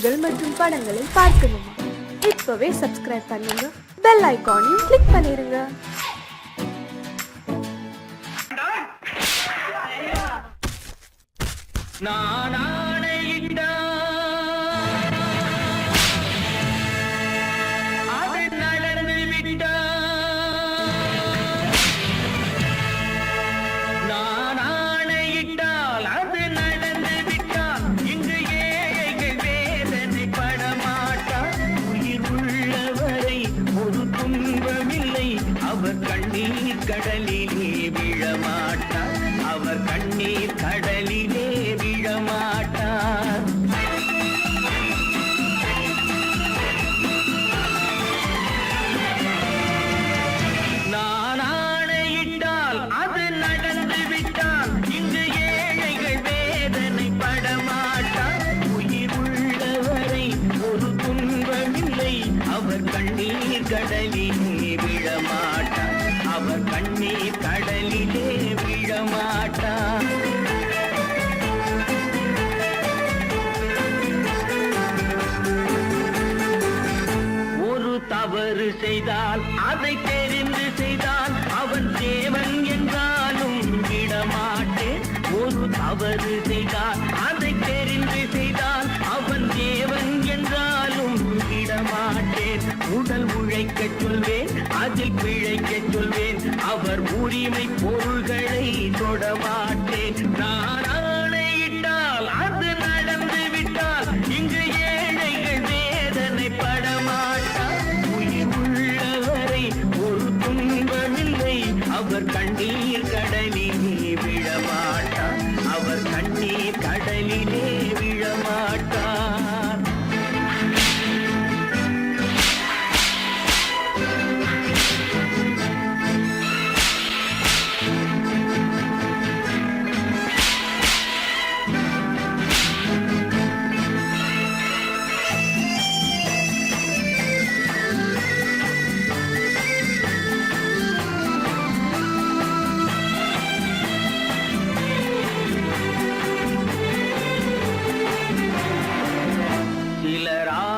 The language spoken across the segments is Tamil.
கதைகள் மற்றும் படங்களை பார்க்கணுமா? இப்பவே சப்ஸ்கிரைப் பண்ணுங்க, பெல் ஐகானையும் கிளிக் பண்ணிருங்க. கடலிலே விழமாட்டார், அவர் கண்ணீர் கடலிலே விழமாட்டார். நான் ஆணையிட்டால் அது நடந்து விட்டால் இங்கு ஏழைகள் வேதனை படமாட்டார். உயிர் உள்ளவரை ஒரு துன்பமில்லை, அவர் கண்ணீர் கடலிலே விழமாட்டார், அவர் கண்ணீர் கடலிலே விழமாட்டார். ஒரு தவறு செய்தால் அதை தெரிந்து செய்தால் அவன் தேவன் என்றாலும் விடமாட்டேன். ஒரு தவறு செய்தால் அதை தெரிந்து செய்தால் அவன் தேவன் என்றாலும் விடமாட்டேன். உடல் உழைக்க சொல்வேன், அதில் பிழைக்க சொல்வேன், அவர் உரிமை பொருள்களை தொடமாட்டேன். நான் ஆணையிட்டால் அது நடந்து விட்டால் இங்கு ஏழைகள் வேதனை படமாட்டார். உயிர் உள்ளவரை ஒரு துன்பமில்லை, அவர் கண்ணீர் கடலிலே விழமாட்டார், அவர் கண்ணீர் கடலிலே விழமாட்டார்.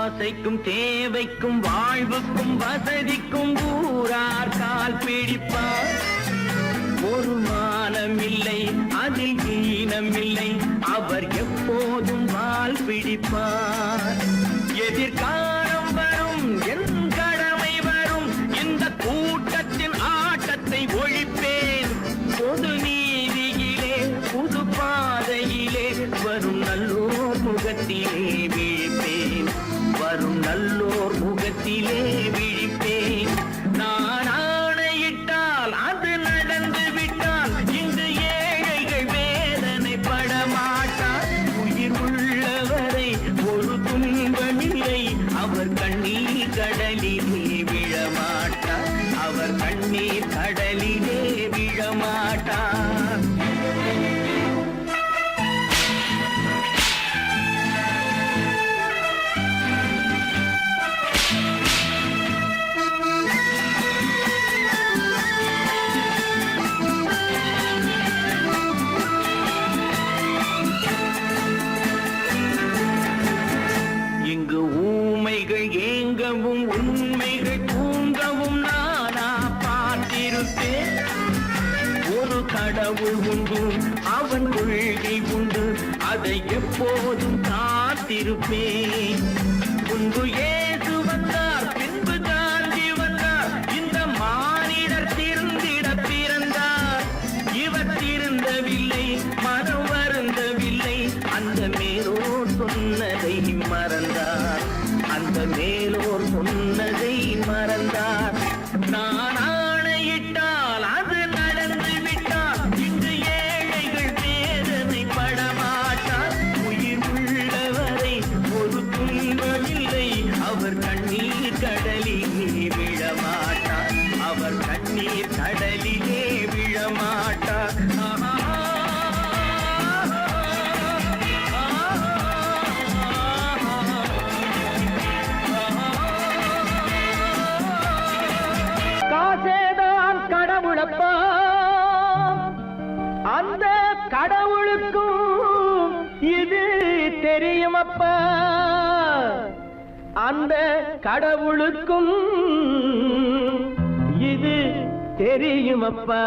ஆசைக்கும் தேவைக்கும் வாழ்வுக்கும் வசதிக்கும் ஊரார் கால் பிடிப்பார். ஒரு மானமில்லை, அதில் ஈனமில்லை, அவர் எப்போதும் வால் பிடிப்பார். எதிர்காலம் வரும், என் கடமை வரும், இந்த கூட்டத்தின் ஆட்டத்தை ஒழிப்பேன். பொது நீதியிலே புது பாதையிலே வரும் நல்லோர் முகத்திலே விழிப்பேன், வரும் நல்லோர் முகத்திலே விழிப்பேன். நான் ஆணையிட்டால் அது நடந்து விட்டால் இங்கு ஏழைகள் வேதனை படமாட்டார். உயிர் உள்ளவரை ஒரு துன்பமில்லை, அவர் கண்ணீர் கடலிலே விழமாட்டார், அவர் கண்ணீர் கடலிலே விழமாட்டார். இங்கு ஊமைகள் ஏங்கவும் உண்மைகள் தூங்கவும் நானா பார்த்திருப்பேன். ஒரு கடவுள் உண்டு, அவன் கொள்கை உண்டு, அதை எப்போதும் காத்திருப்பேன். முன்பு இயேசு வந்தார், பின்பு காந்தி வந்தார், இந்த மானிடர் திருந்திட பிறந்தார். இவர் திருந்தவில்லை, மனம் வருந்தவில்லை, அந்த மேலோர் சொன்னதை மறந்தார், அந்த மேலோர் சொன்னதை மறந்தார். நான் ஆணையிட்டால் அது நடந்து விட்டால் இங்கு ஏழைகள் வேதனை படமாட்டார். உயிர் உள்ளவரை ஒரு துன்பமில்லை, அவர் கண்ணீர் கடலிலே விழமாட்டார், அவர் கண்ணீர் கடலிலே விழமாட்டார். காசேதான் கடவுளப்பா, அந்த கடவுளுக்கும் இது தெரியுமப்பா. அந்த கடவுளுக்கும் இது தெரியுமப்பா.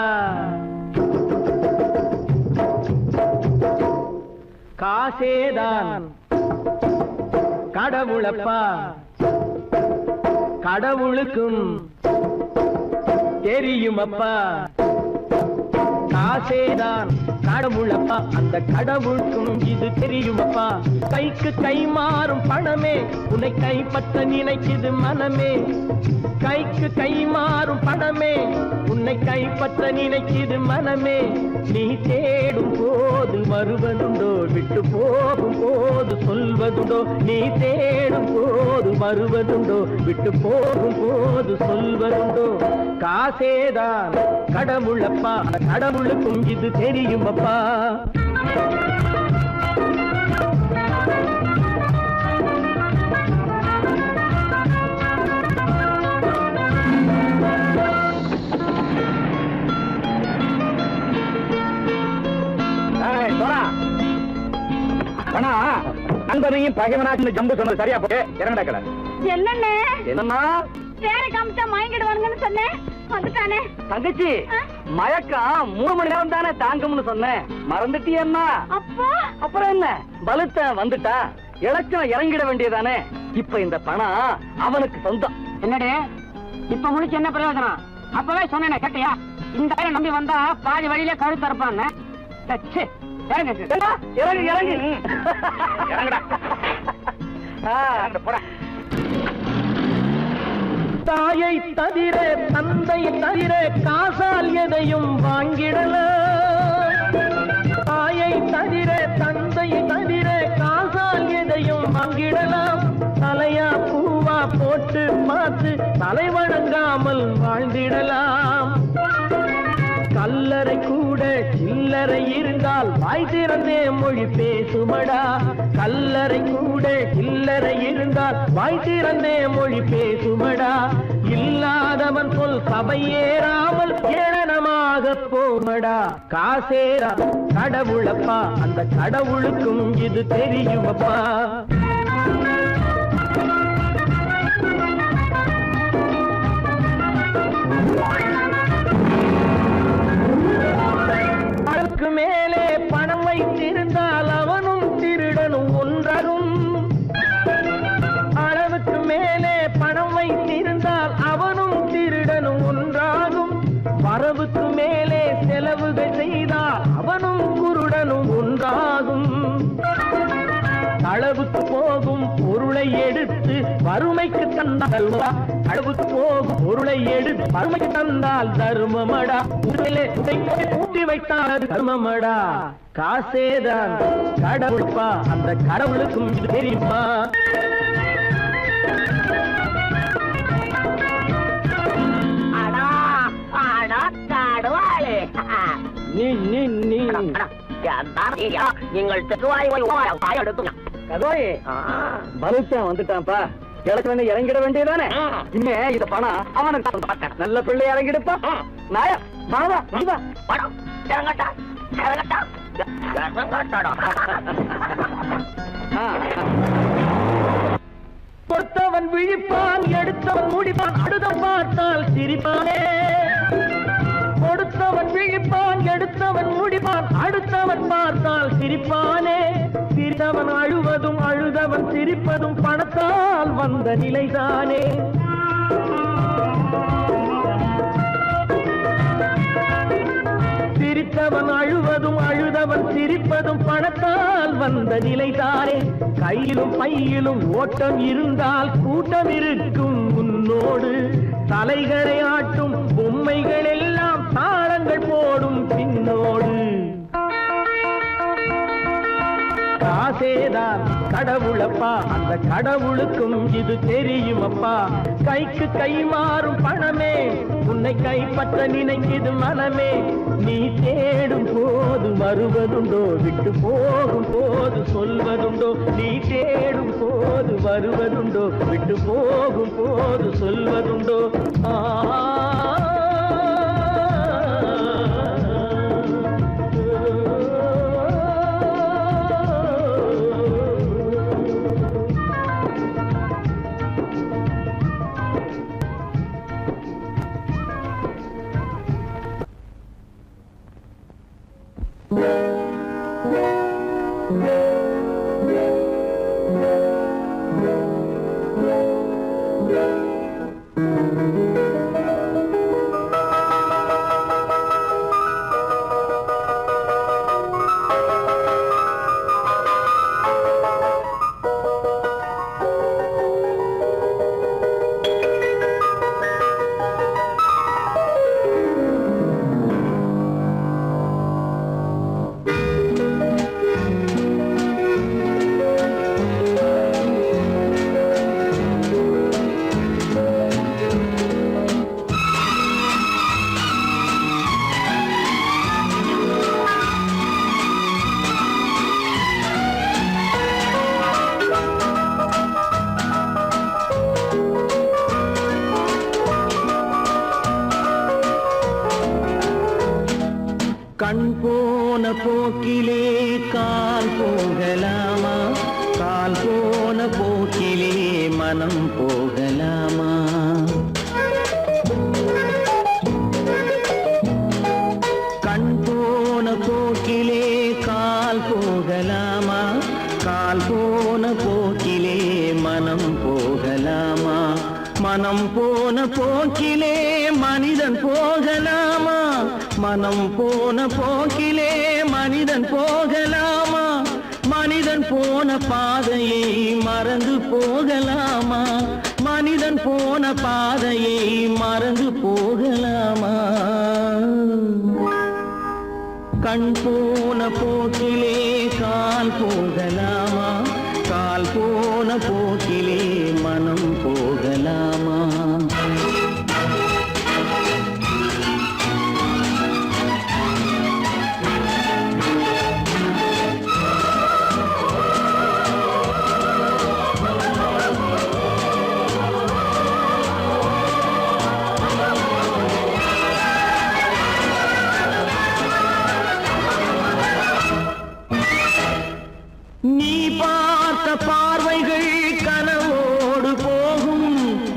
காசேதான் கடவுளப்பா, கடவுளுக்கும் தெரியுமப்பா. காசேதான் கடவுளப்பா, அந்த கடவுளுக்கும் இது தெரியுமப்பா. கைக்கு கை மாறும் பணமே உன்னை கைப்பற்ற நினைக்குது மனமே. கைக்கு கை மாறும் பணமே உன்னை கைப்பற்ற நினைக்குது மனமே. நீ தேடும் போது வருவதுண்டோ, விட்டு போகும் போது சொல்வதுண்டோ. நீ தேடும் போது வருவதுண்டோ, விட்டு போகும் போது சொல்வதுண்டோ. காசேதான் கடவுளப்பா, கடவுளுக்கும் இது தெரியுமப்பா. நண்பனையும் பகைவனாச்சு ஜம்பு சொன்னது சரியா போட்டு இறங்கடக்கல. என்னண்ணே என்னன்னா வேற காமிச்சா மயங்கிடுவானுங்கன்னு சொன்னேன், வந்துட்டானே. தங்கச்சி மயக்கம் 3 மணி நேரம் தானே தாங்கும்னு சொன்னேன், மறந்துட்டியம்மா? அப்போ அப்புறம் என்ன, பலுத்த வந்துட்டா இலச்சம் இறங்கிட வேண்டியதானே. இப்ப இந்த பணம் அவனுக்கு சொந்தம். என்னடே இப்ப முடிச்சு என்ன பிரயோஜனம்? அப்பவே சொன்னேனே கேட்டியா? இந்த பேரை நம்பி வந்தா பாதி வழியில கழுத்து அறுப்பான்னு. இறங்கு இறங்கு இறங்கு இறங்குடா. போடா. தாயை தவிர தந்தை தவிர காசால் எதையும் வாங்கிடலாம். தாயை தவிர தந்தை தவிர காசால் எதையும் வாங்கிடலாம். தலையா பூவா போட்டு பார்த்து தலை வணங்காமல் வாழ்ந்திடலாம். கல்லறை கூட சில்லறை இருந்தால் வாய் திறந்தே மொழி பேசுமடா. கல்லறை கூட சில்லறை இருந்தால் வாய் திறந்தே மொழி பேசுமடா. இல்லாதவன் சொல் சபையேறாமல் ஏளனமாக போமடா. காசேரா கடவுளப்பா, அந்த கடவுளுக்கும் இது தெரியுமப்பா. அளவுக்கு மேலே பணம் வைத்திருந்தால் அவனும் திருடனும் ஒன்றாகும். அளவுக்கு மேலே பணம் வைத்திருந்தால் அவனும் திருடனும் ஒன்றாகும். வரவுக்கு மேலே செலவுகள் செய்தால் அவனும் குருடனும் ஒன்றாகும். அளவுக்கு போகும் பொருளை எடுத்து வறுமைக்கு தந்தால் அளவுக்கு போகும் பொருளை எடுத்து வறுமைக்கு தந்தால் தர்மமடா. ஊட்டி வைத்தால் தர்மமடா. காசேதான் கடவுள்பா, அந்த கடவுளுக்கும் இது தெரியுமா? நீ நீ நீ நீங்கள் பலுத்தான் வந்துட்டான்ப்பா. கிழக்கு வந்து இறங்கிட வேண்டியதானே. இனிமே இத பணம் அவனுக்கு நல்ல பிள்ளை இறங்கிடுப்பா. நாயா மாவா வா பணம் இறங்கட்டா இறங்கட்டா கொடுத்தவன் விழிப்பான், எடுத்தவன் முடிப்பான், அடுத்தவன் பார்த்தால் சிரிப்பானே. கொடுத்தவன் விழிப்பான், எடுத்தவன் முடிப்பான், அடுத்தவன் பார்த்தால் சிரிப்பானே. சிரித்தவன் அழுவதும் அழுதவன் சிரிப்பதும் பணத்தால் வந்த நிலைதானே. சிரித்தவன் அழுவதும் அழுதவன் சிரிப்பதும் பணத்தால் வந்த நிலைதானே. கையிலும் பையிலும் ஓட்டம் இருந்தால் கூட்டம் இருக்கும் உன்னோடு. தலைகளை ஆட்டும் பொம்மைகள் எல்லாம் தாளங்கள் போடும் பின்னோடு. காசேதான் கடவுளப்பா, அந்த கடவுளுக்கும் இது தெரியுமப்பா. கைக்கு கை மாறும் பணமே உன்னை கைப்பற்ற நினைக்குது மனமே. நீ தேடும் போது வருவதுண்டோ, விட்டு போகும் போது சொல்வதுண்டோ. நீ தேடும் போது வருவதுண்டோ, விட்டு போகும் போது சொல்வதுண்டோ. கண் போன போக்கிலே கால் போகலாமா, கால் போன போக்கிலே மனம் போகலாமா? கண் போன போக்கிலே கால் போகலாமா, கால் போன போக்கிலே மனம் போகலாமா? மனம் போன போக்கிலே மனிதன் போகலாமா, மனம் போன போக்கிலே மனிதன் போகலாமா? மனிதன் போன பாதையை மறந்து போகலாமா, மனிதன் போன பாதையை மறந்து போகலாமா? கண் போன போக்கிலே கால் போகலாமா, கால் போன போக்கிலே மனம் போகலாமா? நீ பார்த்த பார்வைகள் கனவோடு போகும்,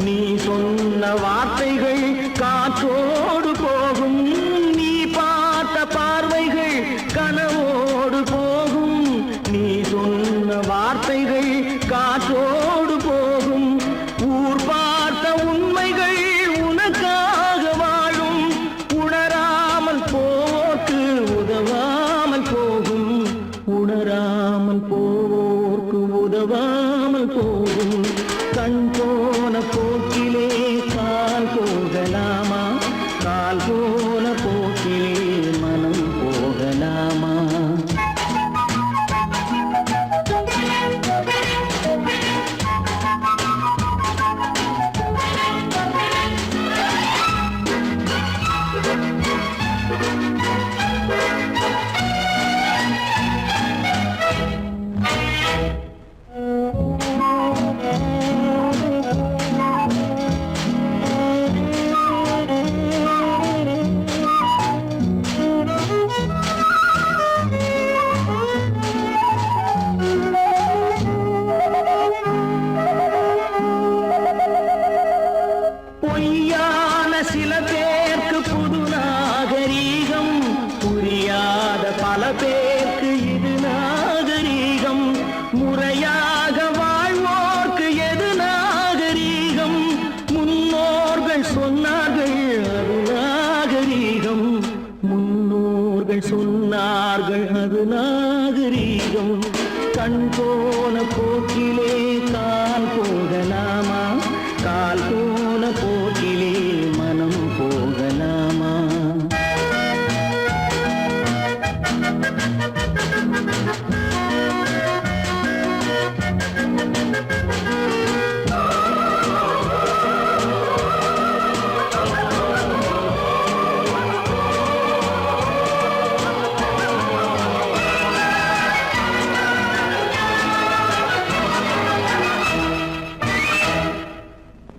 நீ சொன்ன வார்த்தைகள் காற்றோடு போகும். நீ பார்த்த பார்வைகள் கனவோடு போகும், நீ சொன்ன வார்த்தைகள் காற்றோடு போகும். ஊர் பார்த்த உண்மைகள் உனக்காக வாழும், உணராமல் போக்கு உதவாமல் போகும், உணராமல் போவோர்க்கு உதவாமல் போகும். கண் போன போக்கிலே கால் போகலாமா, கால் போன போக்கிலே மனம் போகலாமா? பொய்யான சில பேருக்கு புது நாகரீகம், புரியாத பல பேருக்கு இது நாகரீகம். முறையாக வாழ்வோர்க்கு எது நாகரீகம்? முன்னோர்கள் சொன்னார்கள் அது நாகரீகம், முன்னோர்கள் சொன்னார்கள் அது நாகரீகம். கண் போன போக்கிலே கால் போகலாமா, கால் போன போக்கிலே மனம் போகலாமா?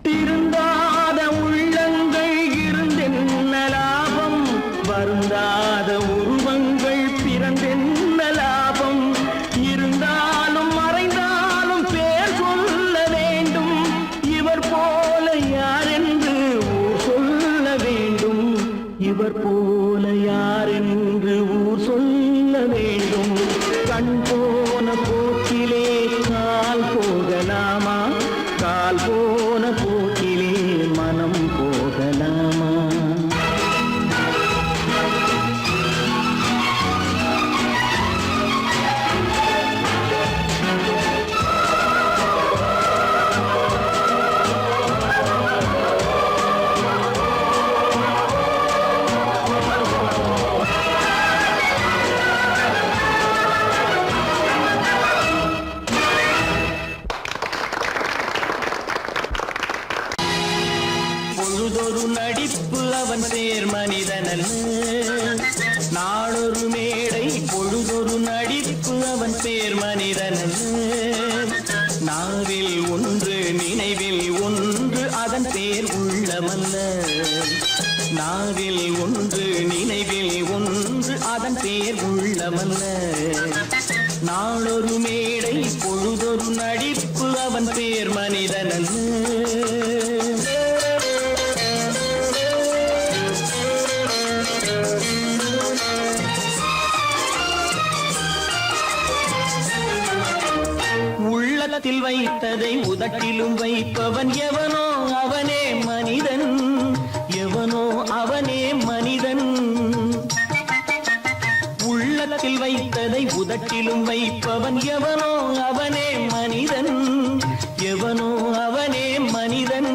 திருந்தாத உள்ளங்கள் இருந்தென்ன லாபம், வருந்தாத உருவங்கள் பிறந்தென்ன லாபம்? இருந்தாலும் மறைந்தாலும் பேர் சொல்ல வேண்டும், இவர் போல யார் என்று ஊர் சொல்ல வேண்டும், இவர் போல யார் என்று ஊர் சொல்ல வேண்டும். கண் போன போக்கிலே கால் போகலாமா, கால் போன போக்கிலே மனம் போகலாமா? பொழுதொரு நடிப்பு அவன் சேர் மனிதனல்ல, நாளொரு மேடை பொழுதொரு நடிப்பு அவன் பேர் மனிதனல்ல. நாவில் ஒன்று நினைவில் ஒன்று அதன் பேர் உள்ளமல்ல, நாவில் ஒன்று நினைவில் ஒன்று அதன் பேர் உள்ளவல்ல. நாளொரு மேடை பொழுதொரு நடிப்பு அவன் பேர் மனிதனல்ல. உள்ளத்தில் வைத்ததை உதட்டிலும் வைப்பவன் எவனோ அவனே மனிதன், எவனோ அவனே மனிதன். உள்ளத்தில் வைத்ததை உதட்டிலும் வைப்பவன் எவனோ அவனே மனிதன், எவனோ அவனே மனிதன்.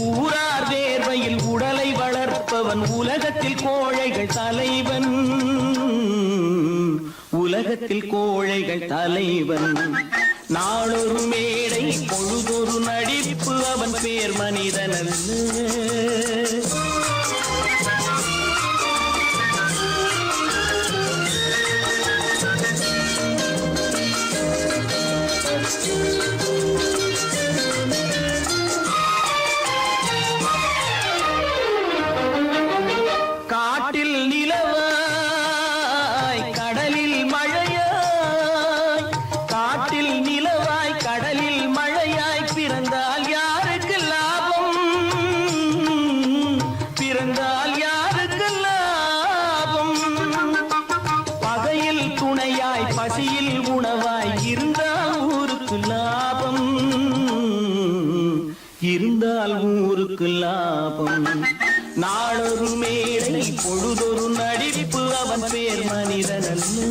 ஊரார் வேர்வையில் உடலை வளர்ப்பவன் உலகத்தில் கோழைகள் தலைவன், உலகத்தில் கோழைகள் தலைவன். நாளொரு மேடை பொழுதொரு நடிப்பு அவன் பேர் மனிதனல்ல. காட்டில் நிலவாய் கடலில் மழையாய், காட்டில் நிலவாய் கடலில் மழையாய் பிறந்தால் யாருக்கு லாபம், பிறந்தால் யாருக்கு லாபம். பகையில் துணையாய் பசியில் உணவாய் இருந்தால் ஊருக்கு லாபம், இருந்தால் ஊருக்கு லாபம். நாளொரு மேடை பொழுதொரு நடிப்பு அவன் பேர் மனிதனல்ல.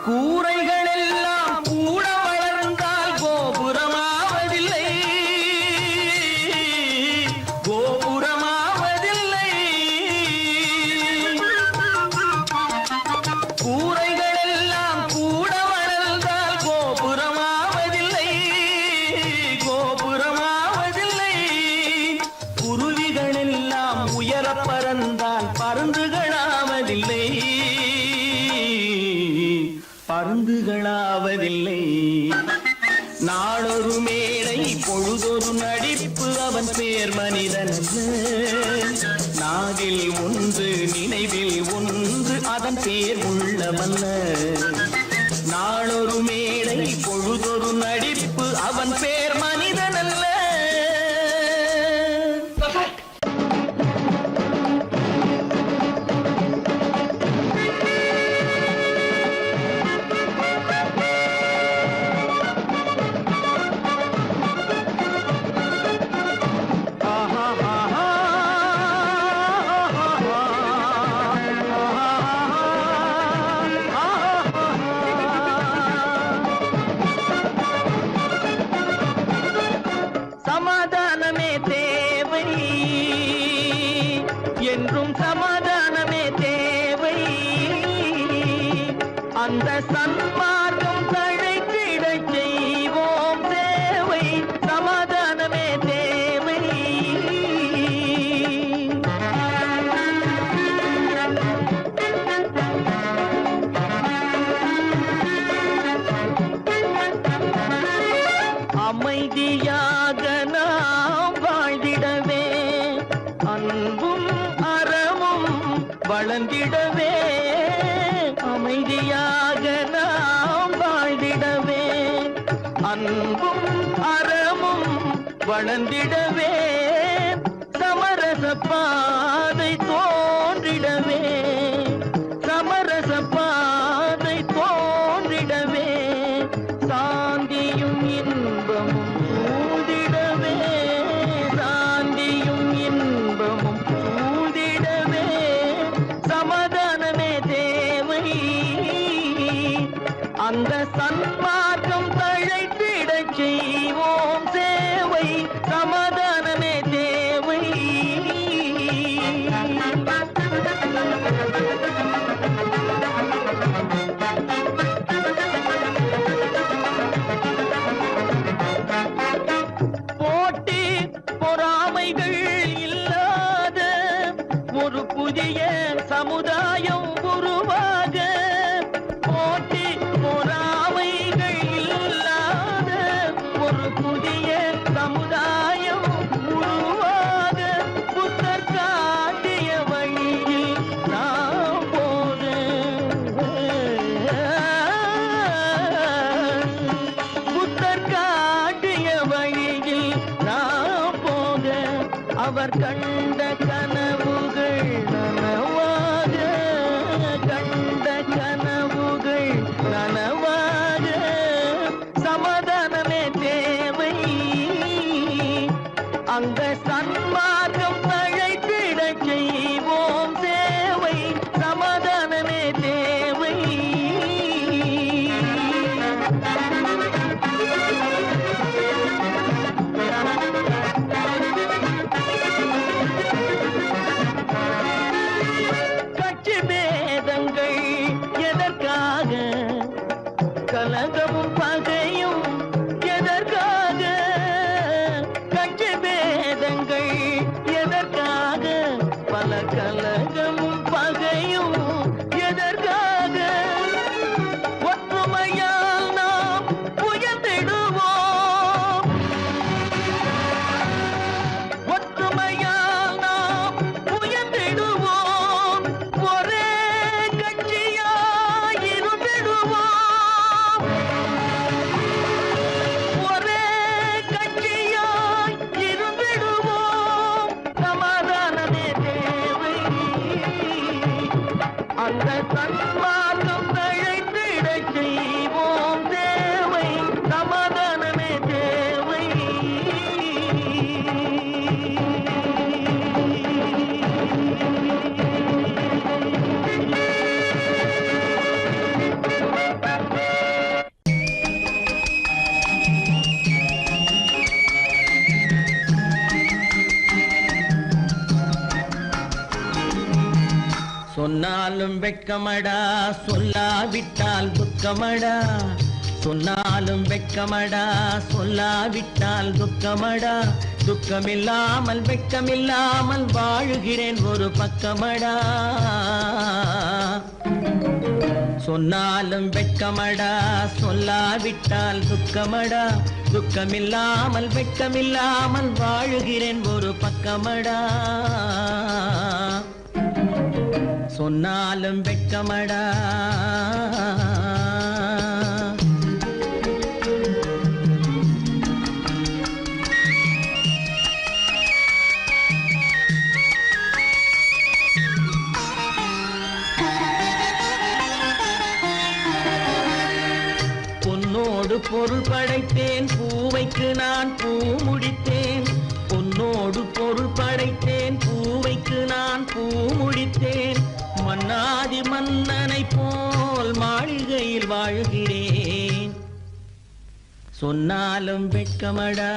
கூரைகள் எல்லாம் கூட வளர்ந்தால் கோபுரமாவதில்லை, கோபுரமாவதில்லை. கூரைகள் எல்லாம் கூட வளர்ந்தால் கோபுரமாவதில்லை, கோபுரமாவதில்லை. குருவிகள் எல்லாம் உயர பறந்தால் பருந்துகளாவதில்லை, பருந்துகளாவதில்லை. நாளொரு மேடை பொழுதொரு நடிப்பு அவன் பேர் மனிதனல்ல. நாவில் ஒன்று நினைவில் ஒன்று அதன் பேர் உள்ளவல்ல. நாளொரு மேடை பொழுதொரு நடிப்பு அவன் பேர் மனிதனல்ல. சமாதானமே தேவை என்றும் சமாதானமே தேவை. அந்த சன்மார்க்கம் தழைத்திடச் செய்வோம் தேவை. சமாதானமே தேவை. அமைதியாக நாம் வாழ்ந்திடவே, அன்பும் அறமும் வளர்ந்திடவே. அமைதியாக நாம் வாழ்ந்திடவே, அன்பும் அறமும் வளர்ந்திடவே. சமரச பாதை தோன்றிடவே, சமரச பாதை தோன்றிடவே. சாந்தியும் இன்பமும் சூழ்ந்திடவே, சாந்தியும் இன்பமும் சூழ்ந்திடவே. சமாதானமே தேவை. அந்த சன்மார்க்கம் தழைத்திடச் செய்வோம் சேவை. சமாதானமே தேவை. போட்டி பொறாமைகள் இல்லாத அவர் கண்ட கனவுகள் நனவாக, கண்ட கனவுகள் நனவாக, சமாதானமே தேவை. அங்க சன்மார்க்கம் தழைத்திட செய்வோம் சேவை, சமாதானமே தேவை. கட்சி பேதங்கள் எதற்காக, கலகமும் பகையும் எதற்காக, கட்சி பேதங்கள் எதற்காக, பல கலகமும் பகையும் எதற்காக, ஒற்றுமையால் நாம் உயர்ந்திடுவோம், ஒற்றுமையால் நாம் உயர்ந்திடுவோம், ஒரே கட்சியாய் இருந்திடுவோம், ஒரே கட்சியாய் இருந்திடுவோம், சமாதானமே தேவை. அந்த சன்மார்க்கம் தழைத்திட செய்வோம் தேவை, சமாதானமே தேவை. சொன்னாலும் வெட்கமடா, சொல்லாவிட்டால் துக்கமடா, சொன்னாலும் வெட்கமடா, சொல்லாவிட்டால் துக்கமடா, துக்கமில்லாமல் வெட்கமில்லாமல் வாழுகிறேன் ஒரு பக்கமடா. சொன்னாலும் வெட்கமடா, சொல்லாவிட்டால் துக்கமடா, துக்கமில்லாமல் வெட்கமில்லாமல் வாழுகிறேன் ஒரு பக்கமடா. சொன்னாலும் வெட்கமடா. பொன்னோடு பொருள் படைத்தேன், பூவைக்கு நான் பூ முடித்தேன், பொன்னோடு பொருள் படைத்தேன், பூவைக்கு நான் பூ முடித்தேன், மன்னாதி மன்னனை போல் மாளிகையில் வாழ்கிறேன். சொன்னாலும் வெட்கமடா.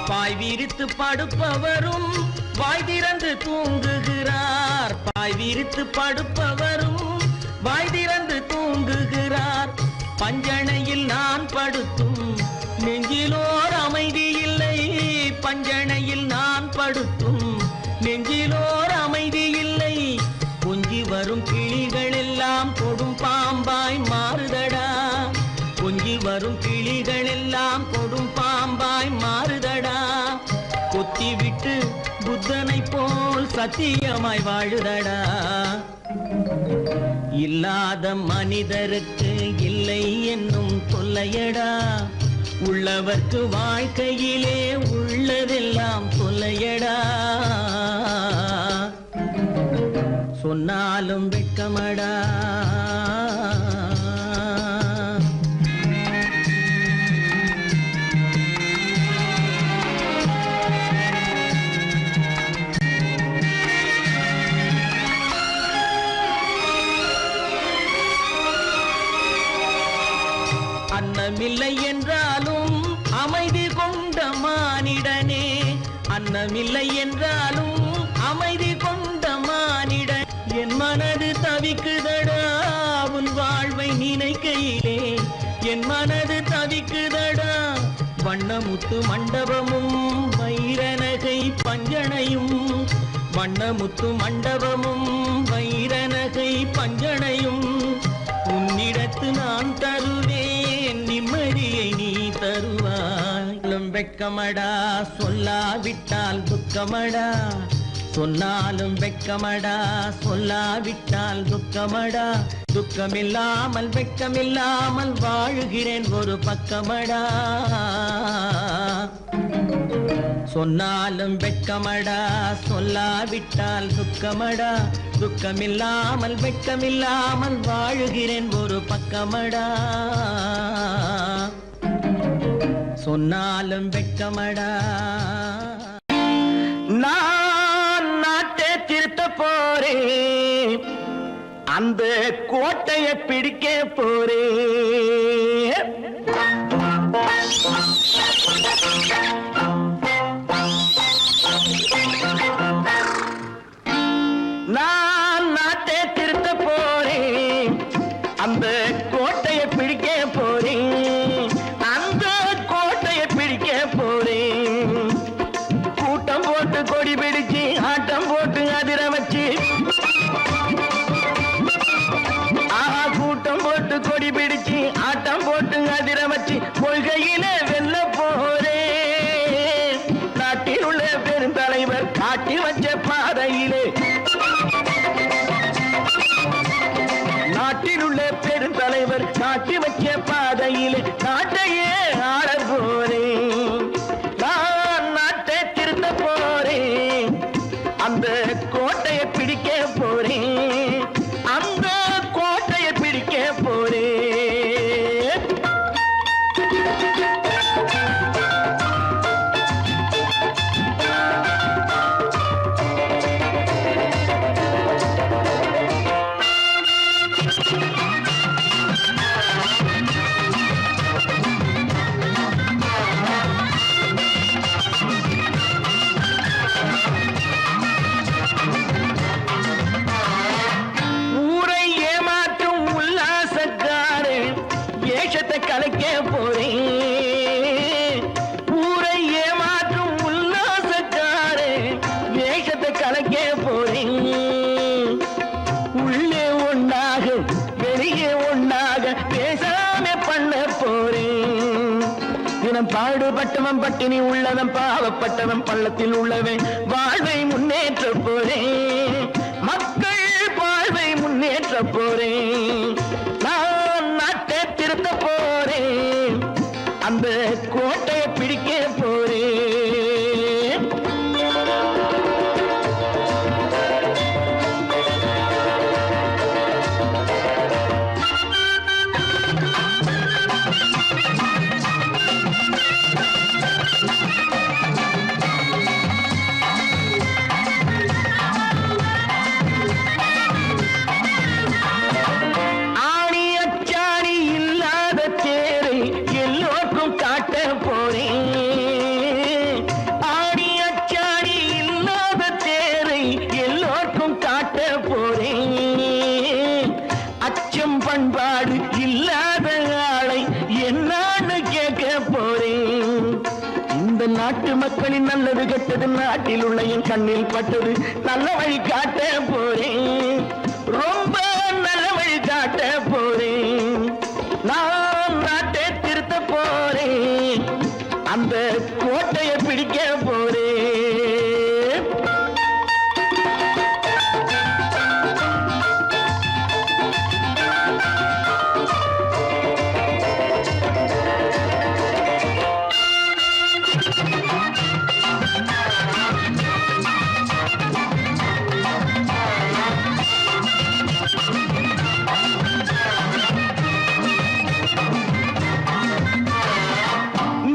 பாய் விரித்து படுப்பவரும் வாய் திறந்து தூங்குகிறார், பாய் விரித்து படுப்பவரும் வாய் திறந்து தூங்குகிறார். பஞ்சணையில் நான் படுத்தும் நெஞ்சிலோர் அமைதி இல்லை, பஞ்சணையில் நான் படுத்தும் நெஞ்சிலோர் அமைதி இல்லை. கொஞ்சி வரும் கிளிகள் எல்லாம் கொடும் பாம்பாய் மாறுதடா, கொஞ்சி வரும் கிளிகள் எல்லாம் கொடும் பாம்பாய் மாறுதடா. கொத்தி விட்டு புத்தனை போல் சத்தியமாய் வாழுதடா. இல்லாத மனிதருக்கு இல்லை என்னும் தொல்லையடா, உள்ளவர்க்கு வாழ்க்கையிலே உள்ளதெல்லாம் தொல்லையடா. சொன்னாலும் வெட்கமடா. அன்னமில்லை என்றாலும் அமைதி கொண்ட மானிடனே, அன்னமில்லை என்றாலும் அமைதி கொண்ட மானிடன். என் மனது தவிக்குதடா உன் வாழ்வை நினைக்கையிலே, என் மனது தவிக்குதடா. வண்ணமுத்து மண்டபமும் வைரநகை பஞ்சனையும், வண்ணமுத்து மண்டபமும் வைரநகை பஞ்சனையும் உன்னிடத்து நான் தருவேன், நிம்மதியை நீ தருவாய். வெட்கமடா சொல்லாவிட்டால் துக்கமடா சொன்னாலும் வெட்கமடா சொல்லாவிட்டால் துக்கமடா துக்கமில்லாமல் வெட்கமில்லாமல் வாழுகிறேன் ஒரு பக்கமடா சொன்னாலும் வெட்கமடா சொல்லாவிட்டால் துக்கமடா துக்கமில்லாமல் வெட்கமில்லாமல் வாழுகிறேன் ஒரு பக்கமடா சொன்னாலும் வெட்கமடா நான் நாட்டை திருத்த போறேன் அந்த கோட்டையை பிடிக்க போறேன் நான் நாட்டை திருத்த போறேன் அந்த கோட்டையை பிடிக்க போறேன் அந்த கோட்டையை பிடிக்க போறேன் கூட்டம் போட்டு கொடி பிடிச்சு ஆட்டம் போட்டு அதிர வச்சு கூட்டம் போட்டு கொடி பிடிச்சு ஆட்டம் போட்டு அதிர வச்சு கொள்கையில வெல்ல போறேன் நாட்டில் உள்ள பெருந்தலைவர் காட்டி வச்ச பாதையிலே நாட்டில் உள்ள பெருந்தலைவர் காட்டி வச்ச பாதையிலே நாட்டையே ஆள போறேன் நான் நாட்டை திருத்த போறேன் அந்த கோட்டையை பிடிக்க போறேன் அந்த கோட்டையை பிடிக்க போறேன் ஊரை ஏமாற்றும் உல்லாசக்காரு ஏஷத்தை கலைக்க போறேன் ஊரை ஏமாற்றும் உல்லாசக்காரு ஏஷத்தை கலைக்க போறேன் உள்ளே ஒண்ணாக வெளியே ஒண்ணாக பேசாம பண்ண போறேன் தினம் பாடுபட்டவன் பட்டினி உள்ளவன் பாவப்பட்டவன் பள்ளத்தில் உள்ளவன் வாழ்வை முன்னேற்ற போறேன் மக்கள் வாழ்வை முன்னேற்ற போறேன் நான் நாட்டை திருத்த போறேன் அந்த கோட்டையை பிடிக்க போறேன் ஆணி அச்சாணி இல்லாத தேரை எல்லோருக்கும் காட்ட போறேன் ஆணி அச்சாணி இல்லாத தேரை எல்லோருக்கும் காட்ட போறேன் அச்சம் பண்பாடு இல்லாத ஆளை என்னான்னு கேட்க போறேன் இந்த நாட்டு மக்களின் நல்லது கெட்டது நாட்டில் உள்ள என் கண்ணில் பட்டது நல்ல வழி காட்ட போறேன் ரொம்ப நல்ல வழி காட்ட போறேன் நான் நாட்டை திருத்த போறேன் அந்த கோட்டையை பிடிக்க போறேன்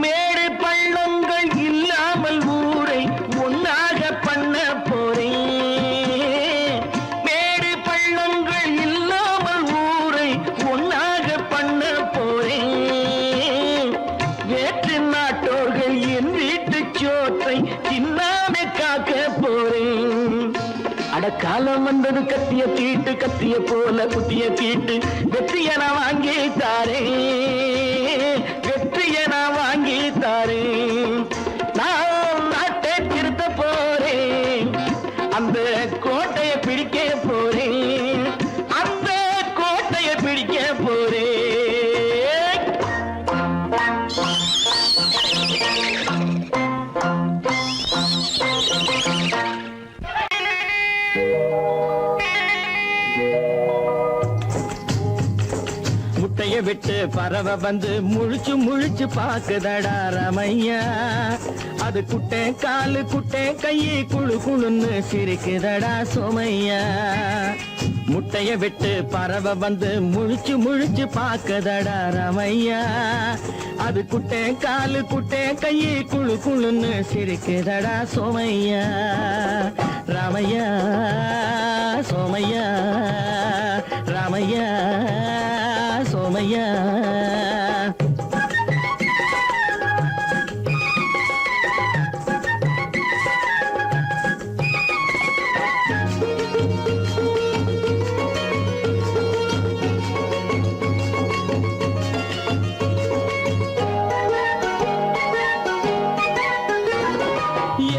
மேடு பள்ளங்கள் இல்லாமல் ஊரை ஒன்னாக பண்ண போறேன் மேடு பள்ளங்கள் இல்லாமல் ஊரை ஒன்னாக பண்ண போறேன் வேற்று நாட்டோர்கள் என் வீட்டு சோற்றை தின்னாமே காக்க போறேன் அட காலம் வந்தது கத்திய தீட்டு கத்திய போல குத்திய தீட்டு வெற்றிய நான் வாங்கி தாரேன் வெற்றிய நான் வாங்கி தாரேன் நான் நாட்டை திருத்த போறேன் அந்த கோட்டையை பிடிக்க போறேன் அந்த கோட்டையை பிடிக்க போறேன் முட்டைய விட்டு பறவை வந்து முழிச்சு முழிச்சு பாக்குதடா ரமையா. அது குட்டை காலு குட்டை கையை குழு குழுன்னு சிரிக்குதடா சோமையா. முட்டைய விட்டு பறவை வந்து முழிச்சு முழிச்சு பாக்குதடா ரமையா. அது குட்டை காலு குட்டை கையை குழு குழுன்னு சிரிக்குதடா சோமையா. ராமையா சோமையா ராமையா சோமையா.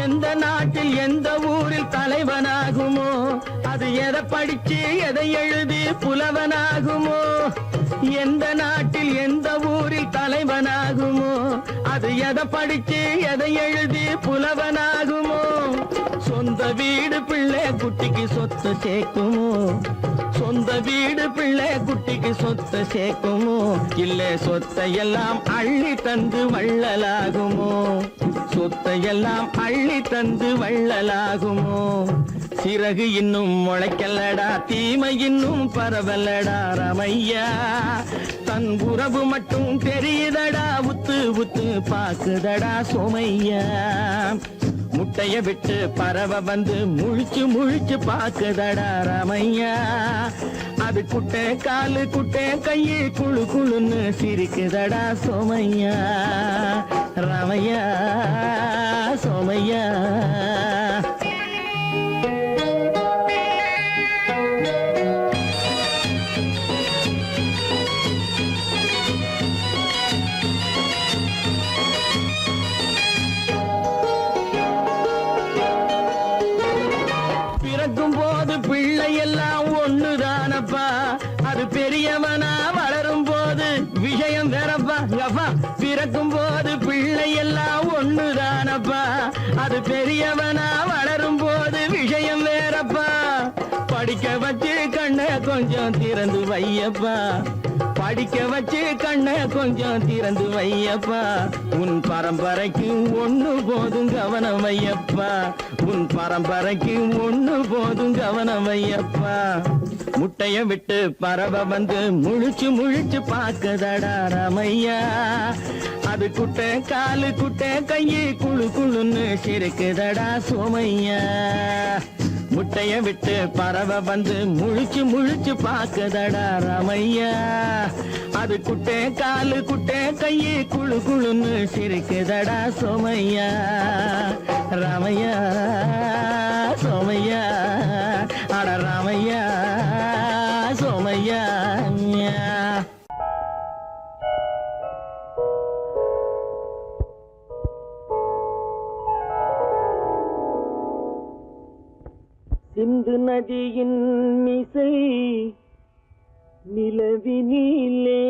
எந்த நாட்டில் எந்த ஊரில் தலைவனாகுமோ, அது எதை படிச்சு எதை எழுதி புலவனாகுமோ. எந்த நாட்டில் எந்த ஊரில் தலைவனாகுமோ, அது எதை படிச்சு எதை எழுதி புலவனாகுமோ. சொந்த வீடு பிள்ளை குட்டிக்கு சொத்து சேர்க்குமோ, சொந்த வீடு பிள்ளை குட்டிக்கு சொத்து சேர்க்குமோ. இல்ல சொத்தையெல்லாம் அள்ளி தந்து வள்ளலாகுமோ, சொத்தையெல்லாம் அள்ளி தந்து வள்ளலாகுமோ. சிறகு இன்னும் முளைக்கல்லடா, தீமை இன்னும் பரவலடா ரமையா. தன் உறவு மட்டும் தெரியுதடா, உத்து உத்து பாக்குதடா சோமையா. முட்டைய விட்டு பறவை வந்து முழிச்சு முழிச்சு பாக்குதடா ரமையா. அது குட்டை காலு குட்டை கையை குழு குழுன்னு சிரிக்குதடா சோமையா. ரமையா சோமையா. பிறக்கும் போது பிள்ளை எல்லாம் ஒண்ணுதானப்பா, அது பெரியவனா வளரும் போது விஷயம் வேறப்பா. பிறக்கும் போது பிள்ளை எல்லாம் ஒண்ணுதானப்பா, அது பெரியவனா வளரும் போது விஷயம் வேறப்பா. படிக்க வச்சு கண்ண கொஞ்சம் திறந்து வையப்பா, படிக்க வச்சு கண்ண கொஞ்சம் திறந்து வையப்பா. உன் பரம்பரைக்கு ஒண்ணு போதும் கவனம் வையப்பா, உன் பரம்பரைக்கு ஒண்ணு போதும் கவனம் வையப்பா. முட்டைய விட்டு பறவை வந்து முழிச்சு முழிச்சு பாக்குதடா ரமையா. அது குட்டை காலு குட்டை கையை குழு குழுன்னு சிரிக்குதடா சோமையா. முட்டைய விட்டு பறவை வந்து முழிச்சு முழிச்சு பாக்குதடா ரமையா. அது குட்டை காலு குட்டை கையை குழு குழுன்னு சிரிக்குதடா சோமையா. ராமையா சோமையா. அட ராமையா சோமையா. சிந்து நதியின் மிசை நிலவினிலே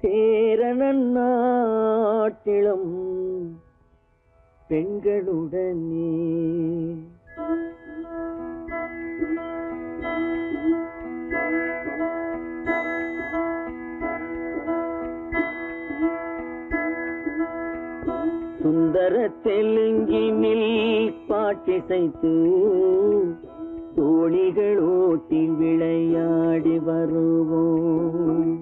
சேரணன் நாட்டிலும் பெண்களுடனே சுந்தர தெலுங்கினில் பாட்டிசைத்து தோணிகள் ஓட்டி விளையாடி வருவோம்.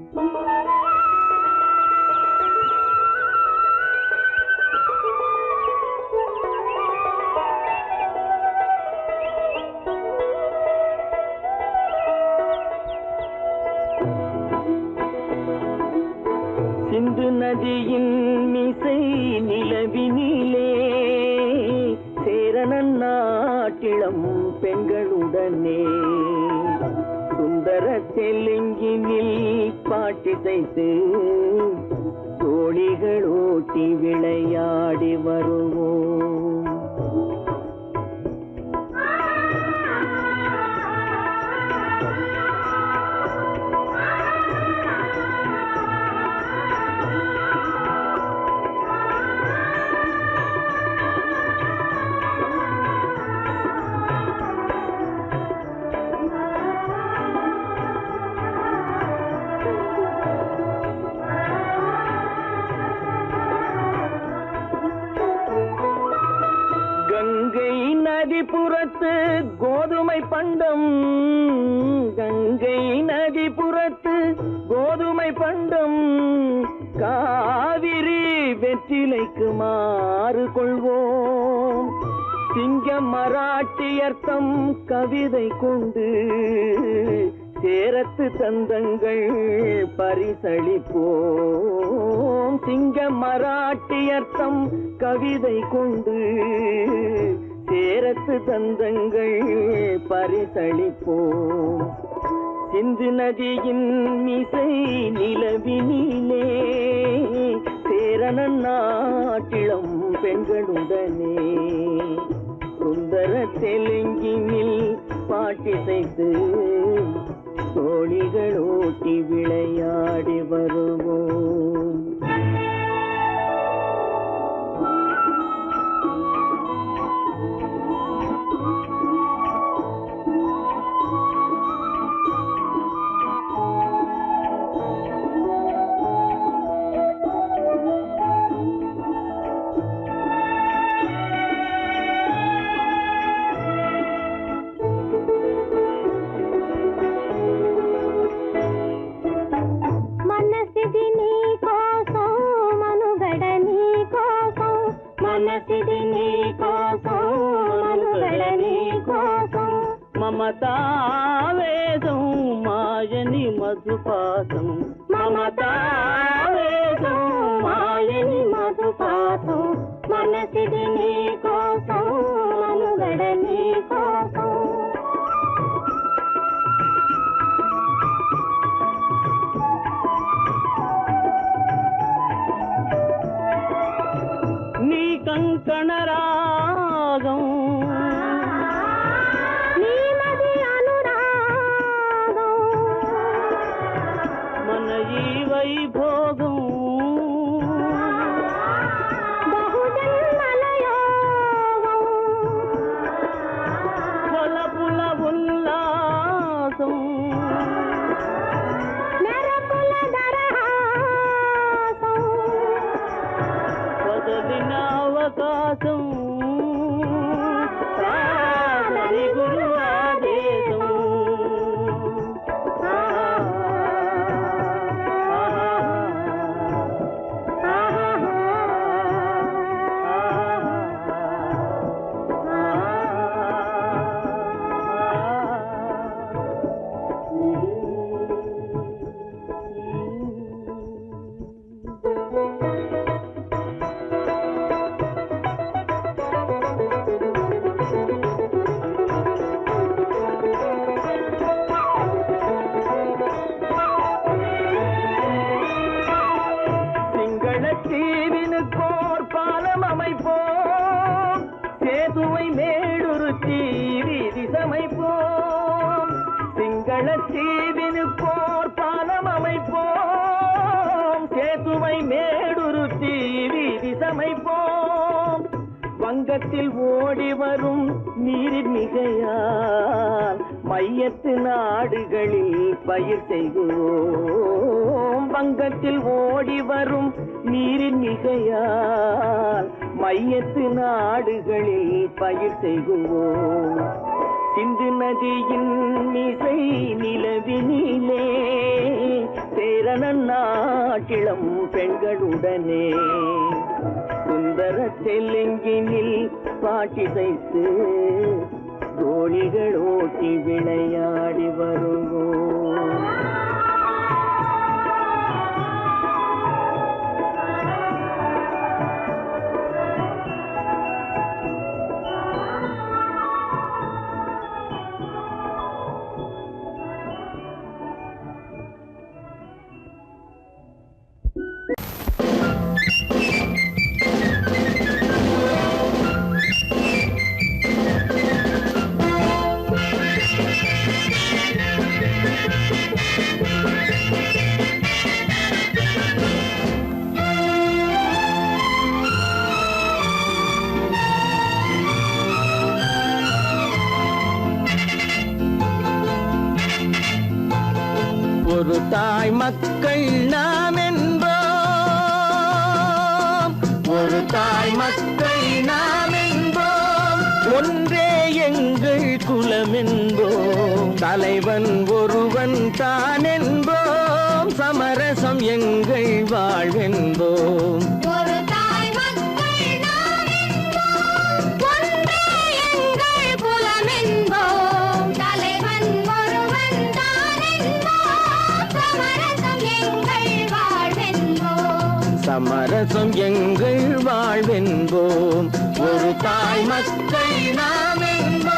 சிந்து நதியின் மிசை நிலவினிலே சேரணன் நாட்டிளம் பெண்களுடனே சுந்தர தெலுங்கினில் பாட்டிசைத்து தோணிகள் ஓட்டி விளையாடி வருவோம். கோதுமை பண்டம் கங்கை நதி புறத்து கோதுமை பண்டம் காவிரி வெற்றிலைக்கு மாறு கொள்வோம் சிங்கம் மராட்டியர்த்தம் கவிதை கொண்டு சேரத்து தந்தங்கள் பரிசளிப்போம் சிங்கம் மராட்டியர்த்தம் கவிதை கொண்டு சேரத்து தந்தங்கள் பரிசளிப்போம் சிந்து நதியின் மிசை நிலவினிலே சேரணன் நாட்டிளம் பெண்களுடனே சுந்தர தெலுங்கினில் பாட்டிசைத்து தோழிகள் ஓட்டி விளையாடி வருவோம் మమతావేదం మాయని మధుపాసం మమతావేదం మాయని మధుపాసం మనసిది నీ కోసం మనుగడ నీ కోసం నీ కంకణ రాగం వైభోగం బహుజన్మలయోగం కొలపుల ఉల్లాసం మెరపుల దరహాసం వదలిన అవకాశం సాధని గురు ఆదేశం தீவினுக்கோர் பாலம் அமைப்போம் சேதுவை மேடுருத்தி வீதி சமைப்போம் வங்கத்தில் ஓடி வரும் நீரின் மிகையால் மையத்து நாடுகளில் பயிர் செய்கிறோம் வங்கத்தில் ஓடி வரும் நீரின் மிகையால் மையத்து நாடுகளில் பயிர் செய்கிறோம் சிந்து நதியின் மிசை நிலவினிலே சேரணன் நாட்டிளம் பெண்களுடனே சுந்தர தெலுங்கினில் பாட்டிசைத்து தோழிகள் ஓட்டி விளையாடி வருவோம் ஒரு தாய் மக்கள் நாம் என்போம் ஒரு தாய் மக்கள் நாம் என்போம் ஒன்றே எங்கள் குலம் என்போம், தலைவன் ஒருவன் தான் என்போம், சமரசம் எங்கள் வாழ்வென்போம். ஒரு தாய் மக்கள் நாம் என்போம், ஒன்றே எங்கள் குலம் என்போம், தலைவன் ஒருவன் தான் என்போம், சமரசம் எங்கள் வாழ்வென்போம். சமரசம் எங்கள் வாழ்வென்போம், ஒரு தாய் மக்கள் நாம் என்போம்.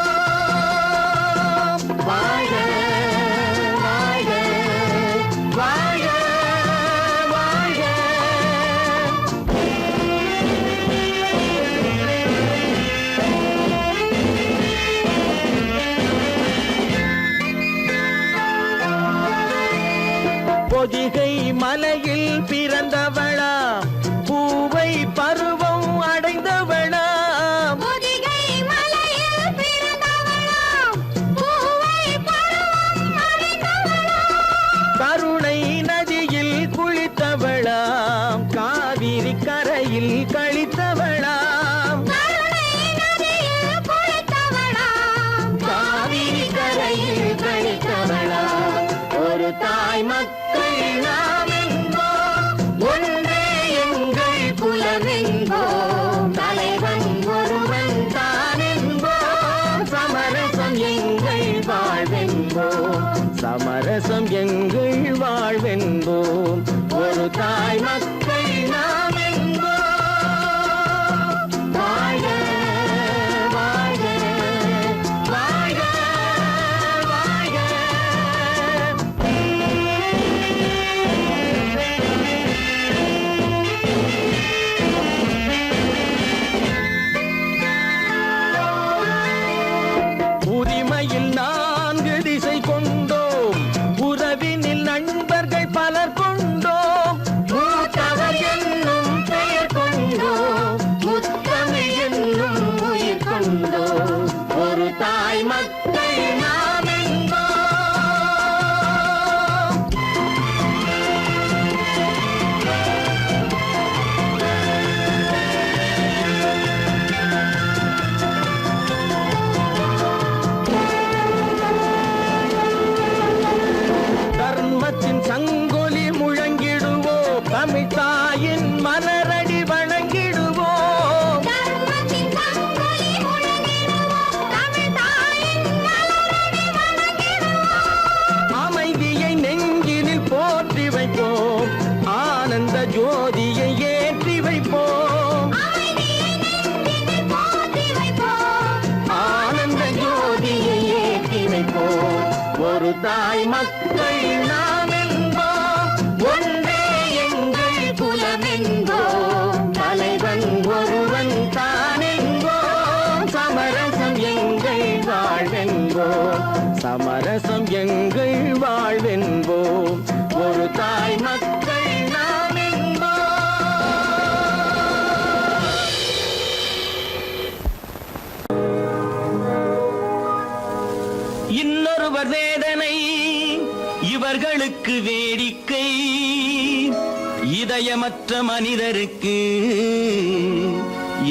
வாழ்க வாழ்க வாழ்க வாழ்க. பொதிகை மலையில் பிறந்தவளா, பூவை பருவம் அடைந்தவளா, பொதிகை மலையில் பிறந்தவளாம், பூவை பருவம் அடைந்தவளாம். கருணை நதியில் குளித்தவளாம், காவிரி கரையில் கழித்தவளாம், கருணை நதியில் குளித்தவளாம், காவிரி கரையில் கழித்தவளாம். ஒரு தாய் மக்கள் நாம் என்போம், ஒன்றே எங்கள் குலம் என்போம், தலைவன் ஒருவன் தான் என்போம், சமரசம் எங்கள் வாழ்வென்போம், சமரசம் எங்கள் வாழ்வென்போம், ஒரு தாய் மக்கள் நாம் என்போம். வாழ்க வாழ்க வாழ்க வாழ்க. உரிமையில் 4 திசை கொண்டோம், உறவினில் நண்பர்கள் பலர் கொண்டோம், மூத்தவர் என்னும் பெயர் கொண்டோம், முத்தமிழ் என்னும் உயிர் கொண்டோம், ஒரு தாய் மக்கள் நாம் என்போம். தர்மத்தின் சங்கொலி முழங்கிடுவோம், தமிழ் தாயின் மலரடி வணங்கிடுவோம், தர்மத்தின் சங்கொலி முழங்கிடுவோம், தமிழ் தாயின் மலரடி வணங்கிடுவோம். அமைதியை நெஞ்சினில் போற்றி வைப்போம், ஆனந்த ஜோதியை ஏற்றி வைப்போம், அமைதியை நெஞ்சினில் போற்றி வைப்போம், ஆனந்த ஜோதியை ஏற்றி வைப்போம், ஒரு தாய் மக்கள் நாம் என்போம், ஒன்றே எங்கள் குலம் என்போம், தலைவன் ஒருவன் தான் என்போம், சமரசம் எங்கள் வாழ்வென்போம், சமரசம் எங்கள் வாழ்வென்போம், ஒரு தாய் மக்கள் நாம் என்போம். இன்னொருவர் வேதனை இவர்களுக்கு வேடிக்கை, இதயமற்ற மனிதருக்கு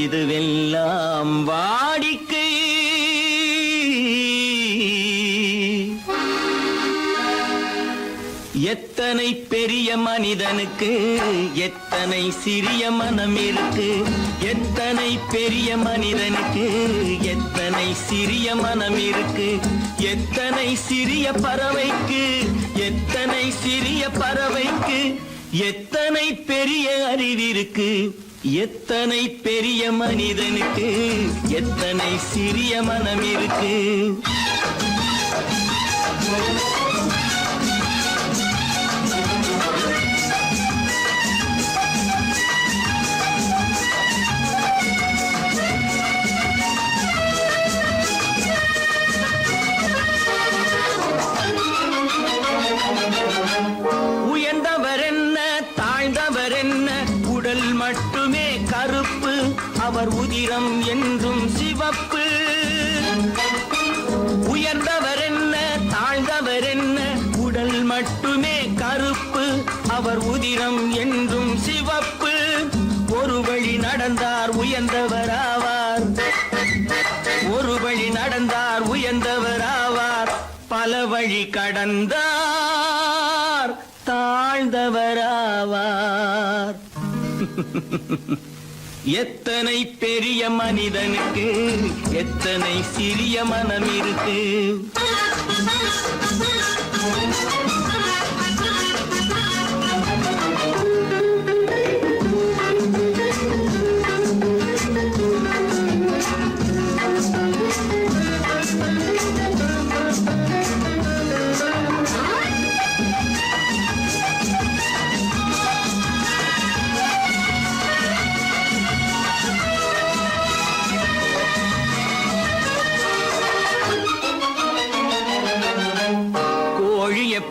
இதுவெல்லாம் வாடிக்கை. எத்தனை பெரிய மனிதனுக்கு எத்தனை சிறிய மனம் இருக்கு, எத்தனை பெரிய மனிதனுக்கு எத்தனை சிறிய மனம் இருக்கு, எத்தனை சிறிய பறவைக்கு எத்தனை சிறிய பறவைக்கு எத்தனை பெரிய அறிவிருக்கு, எத்தனை பெரிய மனிதனுக்கு எத்தனை சிறிய மனம் இருக்கு. உயர்ந்தவர் என்ன தாழ்ந்தவர் என்ன, உடல் மட்டுமே கருப்பு, அவர் உதிரம் என்றும் சிவப்பு. உயர்ந்தவர் என்ன தாழ்ந்தவர் என்ன, உடல் மட்டுமே கருப்பு, அவர் உதிரம் என்றும் சிவப்பு. ஒரு வழி நடந்தார் உயர்ந்தவர் ஆவார், ஒரு வழி நடந்த உயர்ந்தவராவார் பல வழி கடந்தார் தாழ்ந்தவராவார் எத்தனை பெரிய மனிதனுக்கு எத்தனை சிறிய மனம் இருக்கு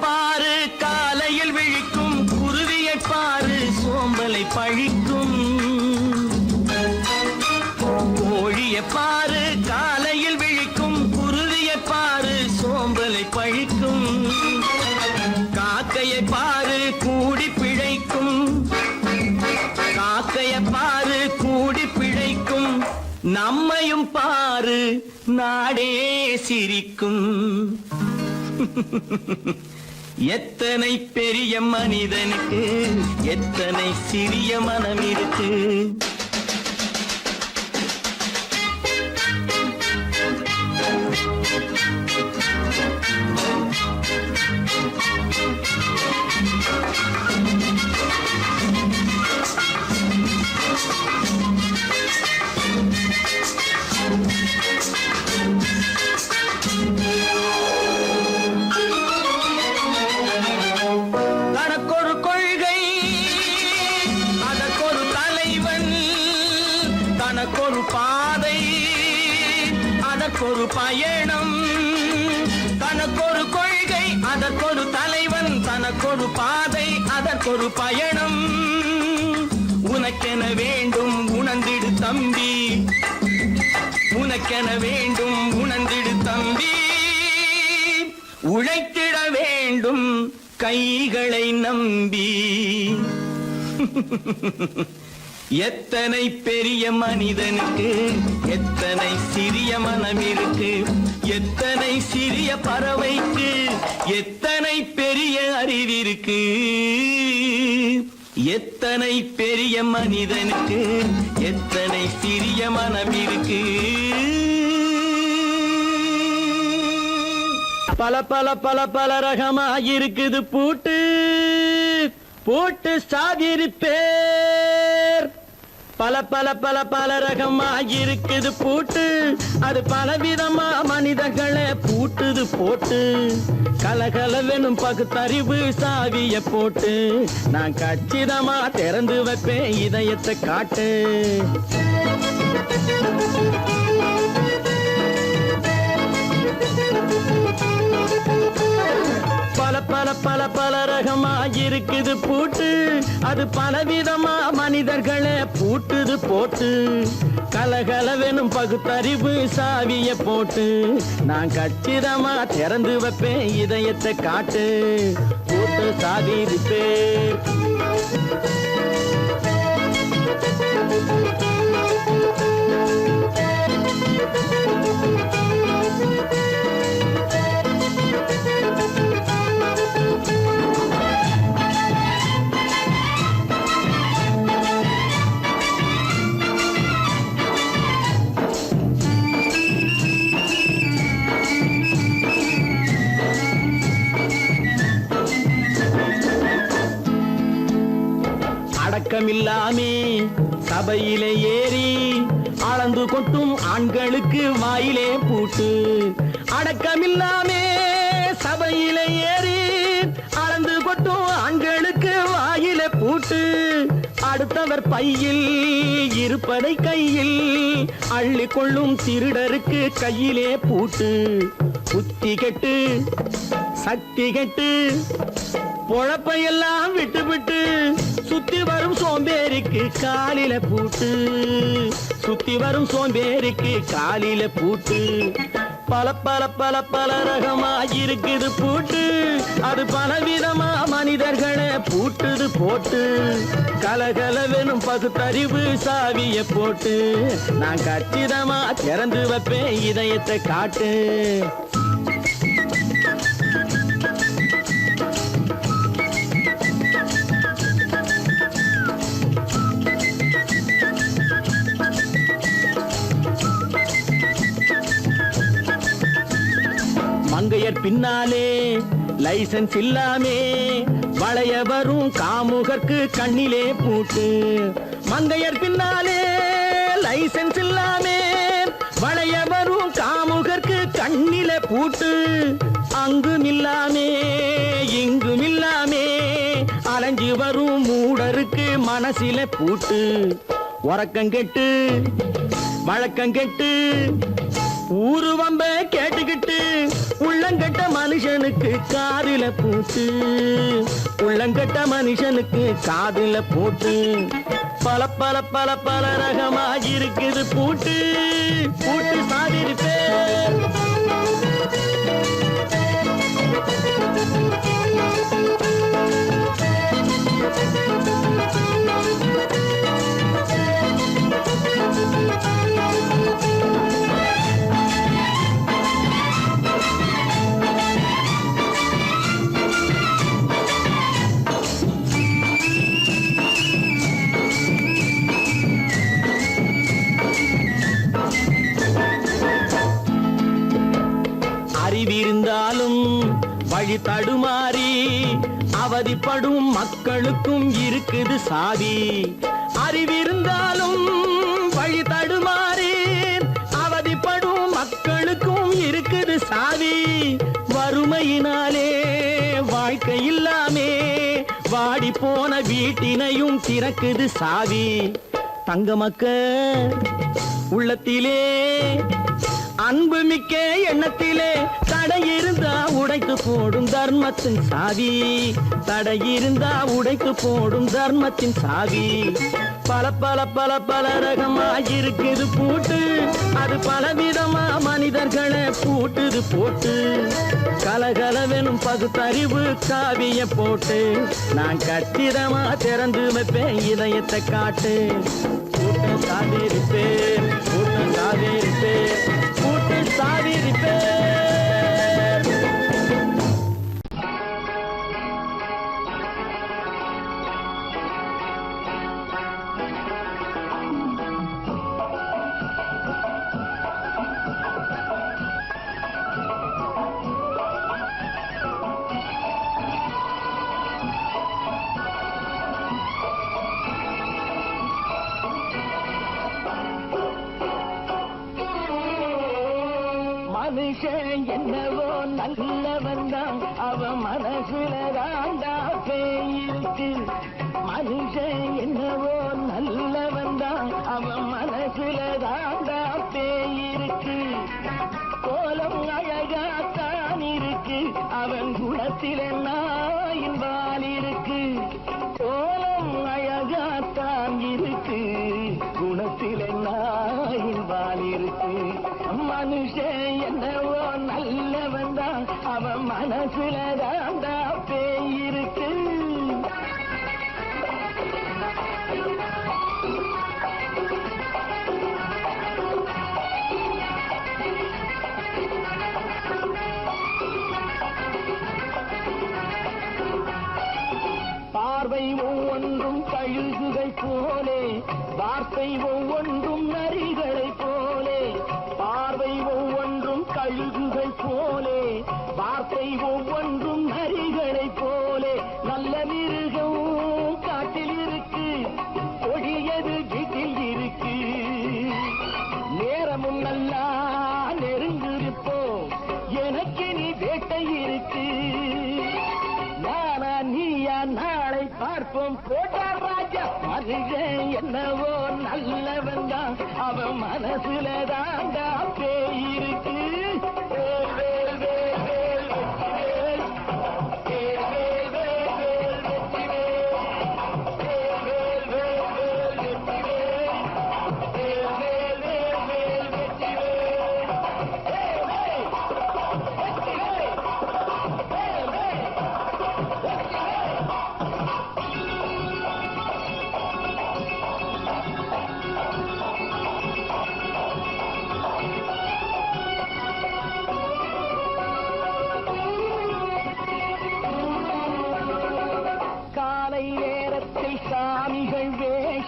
பாரு காலையில் விழிக்கும் குருவியை பாரு சோம்பலை பழிக்கும் கோழியை பாரு காலையில் விழிக்கும் குருவியை பாரு சோம்பலை பழிக்கும் காக்கையை பாரு கூடி பிழைக்கும் காக்கையை பாரு கூடி பிழைக்கும் நம்மையும் பாரு நாடே சிரிக்கும் எத்தனை பெரிய மனிதனுக்கு எத்தனை சிறிய மனம் இருக்கு தனக்கொரு பாதை அதற்கொரு பயணம் தனக்கொரு கொள்கை அதற்கொரு தலைவன் தனக்கொரு பாதை அதற்கொரு பயணம் உனக்கென வேண்டும் உணர்ந்திடு தம்பி உனக்கென வேண்டும் உணர்ந்திடு தம்பி உழைத்திட வேண்டும் கைகளை நம்பி எத்தனை பெரிய மனிதனுக்கு எத்தனை சிறிய மனம் இருக்கு எத்தனை சிறிய பறவைக்கு எத்தனை பெரிய அறிவிருக்கு எத்தனை பெரிய மனிதனுக்கு எத்தனை சிறிய மனம் இருக்கு பல பல பல பல ரகமா இருக்குது பூட்டு பூட்டு சாதிருப்பேர் பல பல பல பல ரகமா இருக்குது பூட்டு அது பலவிதமா மனிதர்களை பூட்டுது போட்டு கலகலவெனும் பகுத்தறிவு சாவிய போட்டு நான் கச்சிதமா திறந்து வைப்பேன் இதயத்தை காட்டு பல பல பல பல ரகமா இருக்குது பூட்டு அது பலவிதமா மனிதர்களை பூட்டுது போட்டு கலகலவெனும் பகுத்தறிவு சாவிய போட்டு நான் கச்சிதமா திறந்து வைப்பேன் இதயத்தை காட்டு போட்டு சாதிருப்பேன் அடக்கமில்லாமே சபையிலே ஏறி அளந்து கொட்டும் ஆண்களுக்கு வாயிலே பூட்டு அடக்கமில்லாமே சபையிலே ஏறி அளந்து கொட்டும் ஆண்களுக்கு வாயிலே பூட்டு அடுத்தவர் பையில் இருப்பதை கையில் அள்ளி கொள்ளும் திருடருக்கு கையிலே பூட்டு புத்தி கெட்டு சக்தி கெட்டு பொழப்பையெல்லாம் விட்டு விட்டு சுத்தி வரும் சோம்பேறிக்கு காலில பூட்டு சுத்தி வரும் சோம்பேறிக்கு காலில பூட்டு பல பல பல பல ரகமா இருக்குது பூட்டு அது பலவிதமா மனிதர்களை பூட்டு பூட்டுது போட்டு கலகலவெனும் பகுத்தறிவு சாவிய போட்டு நான் கச்சிதமா திறந்து வைப்பேன் இதயத்தை காட்டு. மங்கையர் பின்னாலே லைசன்ஸ் இல்லாமே வளைய வரும் காமுகர்க்கு கண்ணிலே பூட்டு. மங்கையர் பின்னாலே லைசன்ஸ் இல்லாமே வளைய வரும் காமுகர்க்கு கண்ணிலே பூட்டு. அங்கும் இல்லாமே இங்கும் இல்லாமே அலைஞ்சு வரும் மூடருக்கு மனசில பூட்டு. உறக்கங்கெட்டு வழக்கங்கெட்டு ஊரு வம்ப கேட்டுக்கிட்டு உள்ளங்கட்ட மனுஷனுக்கு காதில பூட்டு. உள்ளங்கட்ட மனுஷனுக்கு காதில பூட்டு. பல பல பல பல ரகமாக இருக்குது பூட்டு. பூட்டு சாதிருப்பே அறிவிருந்தாலும் வழி தடுமாறி அவதிப்படும் மக்களுக்கும் இருக்குது சாவி. அறிவிருந்தாலும் வழி தடுமாறி அவதிப்படும் மக்களுக்கும் இருக்குது சாவி. வறுமையினாலே வாழ்க்கை இல்லாமே வாடி போன வீட்டினையும் திறக்குது சாவி. தங்க மக்க உள்ளத்திலே அன்பு மிக்க எண்ணத்திலே தடை இருந்தா உடைத்து போடும் தர்மத்தின் சாவி. தடை இருந்தா உடைத்து போடும் தர்மத்தின் சாவி. பல பல பல பல ரகமாயிருக்குது பூட்டு. அது பலவிதமா மனிதர்களை பூட்டுது போட்டு. கலகலவெனும் பகுத்தறிவு காவிய போட்டு நான் கச்சிதமா திறந்து வைப்பேன் இதயத்தை காட்டு. கூட்டம் சாதிருப்பேன் கூட்டம் சாதிருப்பேன் கூட்டு சாதிருப்பேன். மனுஷன் என்னவோ நல்லவன் தான் அவன் மனசுல தாண்டா பேயிருக்கு. மனுஷன் என்னவோ நல்லவன் தான் அவன் மனசுல தாண்டா பேயிருக்கு. கோலம் அழகாத்தான் இருக்கு அவன் குணத்தில நாயின் வால் இருக்கு. கோலம் அழகாத்தான் இருக்கு குணத்தில நாயின் வால் இருக்கு. மனுஷன் என்னவோ நல்லவன் தான் அவன் மனசுல தாண்டா பேயிருக்கு. பார்வை ஒவ்வொன்றும் கழுகுகை போலே வார்த்தை ஒவ்வொன்றும் நரிகளை போலே. பார்வை ஒவ்வொன்றும் கழுகுகை போலே வார்த்தை ஒவ்வொன்றும் நரிகளை போலே. நல்ல மிருகம் காட்டில் இருக்கு கொடியது வீட்டில் இருக்கு. நேரமும் நல்லா நெருங்கிருப்போம் எனக்கு நீ வேட்டை இருக்கு. நானா நீயா நாளை பார்ப்போம் போட்டா ராஜா. மனுஷன் என்னவோ நல்லவன் தான் அவன் மனசுல தாண்டா பேயிருக்கு.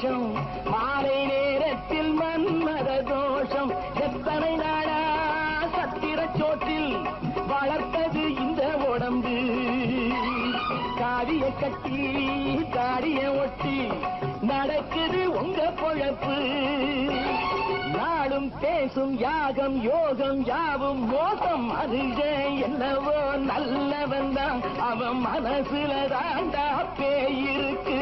சந்தோஷம், மாலை நேரத்தில் மன்மத தோஷம். எத்தனை நாளா சத்திர சோற்றில் வளர்த்தது இந்த உடம்பு, காவிய கட்டி காரிய ஒட்டி நடக்குது உங்க பொழப்பு. நாளும் பேசும் யாகம் யோகம் யாவும் மோசம். மனுஷன் என்னவோ நல்லவன் தான், அவன் மனசுல தாண்டா பேயிருக்கு.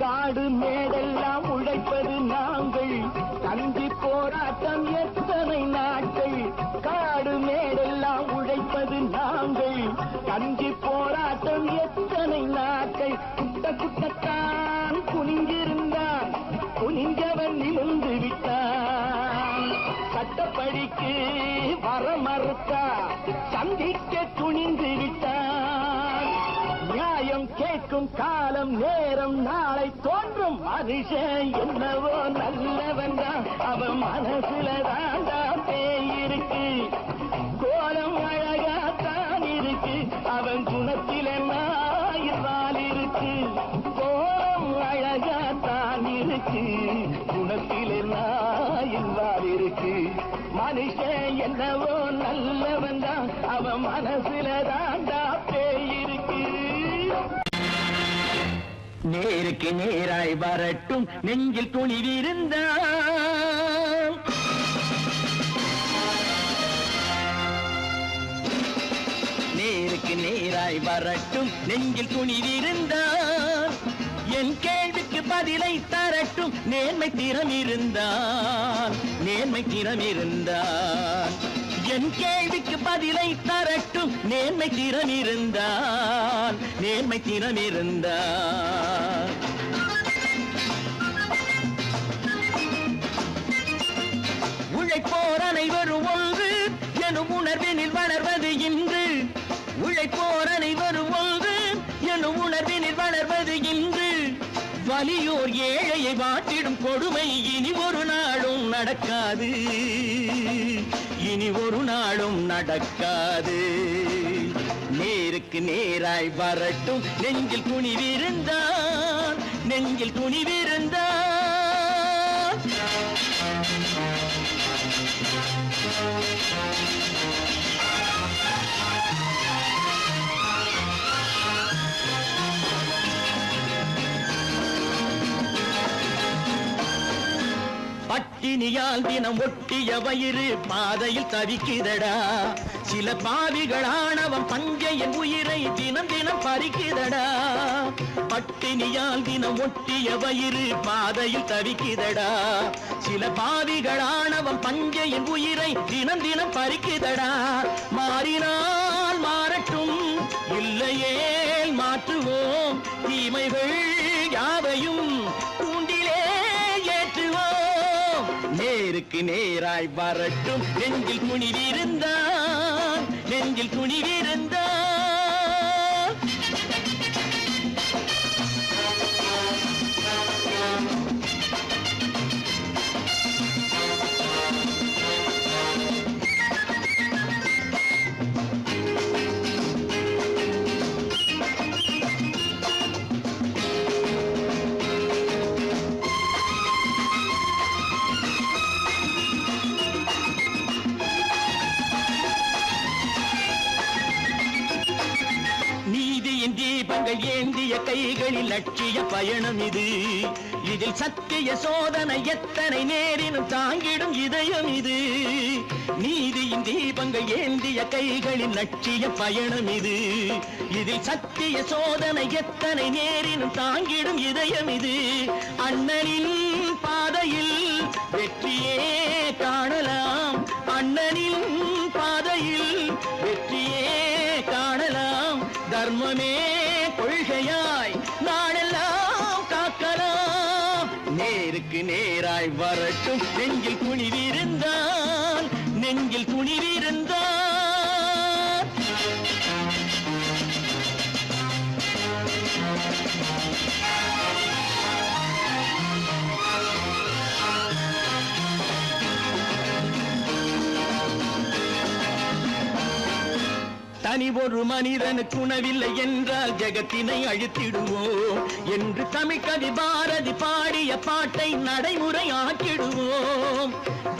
காடு மேடெல்லாம் உழைப்பது நாங்கள், கஞ்சி போராட்டம் எத்தனை நாட்கள். காடு மேடெல்லாம் உழைப்பது நாங்கள், கஞ்சி போராட்டம் எத்தனை நாட்கள். குட்ட குட்டத்தான் குனிஞ்சிருந்தான், குனிஞ்சவன் நிமிர்ந்து விட்டான். சட்டப்படிக்கு வர மறுத்தா, சந்திக்க துணிந்து விட்டான். நியாயம் கேட்கும் காலம் நேரம் நாளை தோன்றும். மனுஷன் என்னவோ நல்லவன் தான், அவன் மனசுல தாண்டா பேயிருக்கு. கோலம் அழகாத்தான் இருக்கு, அவன் குணத்தில நாயினால் இருக்கு. கோலம் அழகாத்தான் இருக்கு, குணத்தில நாயினால் இருக்கு. மனுஷன் என்னவோ நல்லவன் தான், அவன் மனசுல தாண்டா பேயிருக்கு. நேருக்கு நேராய் வரட்டும் நெஞ்சில் துணிவிருந்தான். நேருக்கு நேராய் வரட்டும் நெஞ்சில் துணிவிருந்தான். என் கேள்விக்கு பதிலை தரட்டும் நேர்மை திறம் இருந்தான், நேர்மை திறம் இருந்தான். என் கேள்விக்கு பதிலை தரட்டும் நேர்மை திறம் இருந்தான், நேர்மை திறம் இருந்தான். உழைப்போர் அனைவரும் ஒன்று எனும் உணர்வினில் வளர்வது இன்று. உழைப்போர் அனைவரும் ஒன்று எனும் உணர்வினில் வளர்வது இன்று. வலியோர் ஏழையை வாட்டிடும் கொடுமை இனி ஒரு நாளும் நடக்காது, இனி ஒரு நாளும் நடக்காது. நேருக்கு நேராய் வரட்டும் நெஞ்சில் துணிவிருந்தான், நெஞ்சில் துணிவிருந்தான். பட்டினியால் தினம் ஒட்டிய வயிறு பாதையில் தவிக்குதடா. சில பாவிகளானவன் பஞ்சையின் உயிரை தினம் தினம் பறிக்குதடா. பட்டினியால் தினம் ஒட்டிய வயிறு பாதையில் தவிக்குதடா. சில பாவிகளானவன் பஞ்சையின் உயிரை தினம் தினம் பறிக்குதடா. மாறினால் மாறட்டும், இல்லையே மாற்றுவோம். தீமைகள் யாவையும் கூண்டிலே ஏற்றுவோம். நேருக்கு நேராய் வரட்டும் நெஞ்சில் துணிவிருந்தான், நெஞ்சில் துணிவிருந்தான். தீபங்கள் ஏந்திய கைகளில் லட்சிய பயணம் இது. இதில் சத்திய சோதனை எத்தனை நேரினும் தாங்கிடும் இதயம் இது. நீதியின் தீபங்கள் ஏந்திய கைகளில் லட்சிய பயணம் இது. இதில் சத்திய சோதனை எத்தனை நேரினும் தாங்கிடும் இதயம் இது. அண்ணனின் பாதையில் வெற்றியே காணலாம், அண்ணனின் பாதையில் வெற்றியே காணலாம். தர்மமே கொள்கையாய் நாடெல்லாம் வந்தாய் வரட்டும் நெஞ்சில் துணிவிருந்தான் நெஞ்சில் துணிவிருந்தான் தனி ஒரு மனிதனுக்கு உணவில்லை என்றால் ஜெகத்தினை அழித்திடுவோம் என்று தமிழ் கவி பாரதி பாடிய பாட்டை நடைமுறையாக்கிடுவோம்.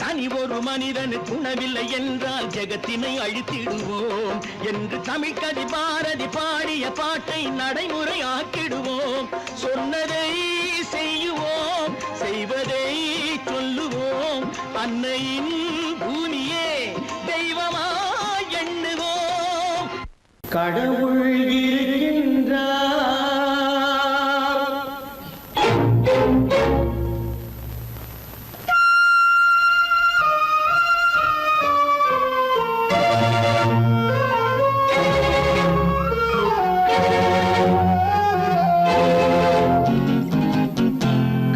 தனி ஒரு மனிதனுக்கு உணவில்லை என்றால் ஜெகத்தினை அழித்திடுவோம் என்று தமிழ் கவி பாரதி பாடிய பாட்டை நடைமுறையாக்கிடுவோம். சொன்னதை செய்யுவோம் செய்வதை சொல்லுவோம் அன்னையின் பூமியே தெய்வமா எண்ணுவோம். கடவுள் இருக்கின்றார்.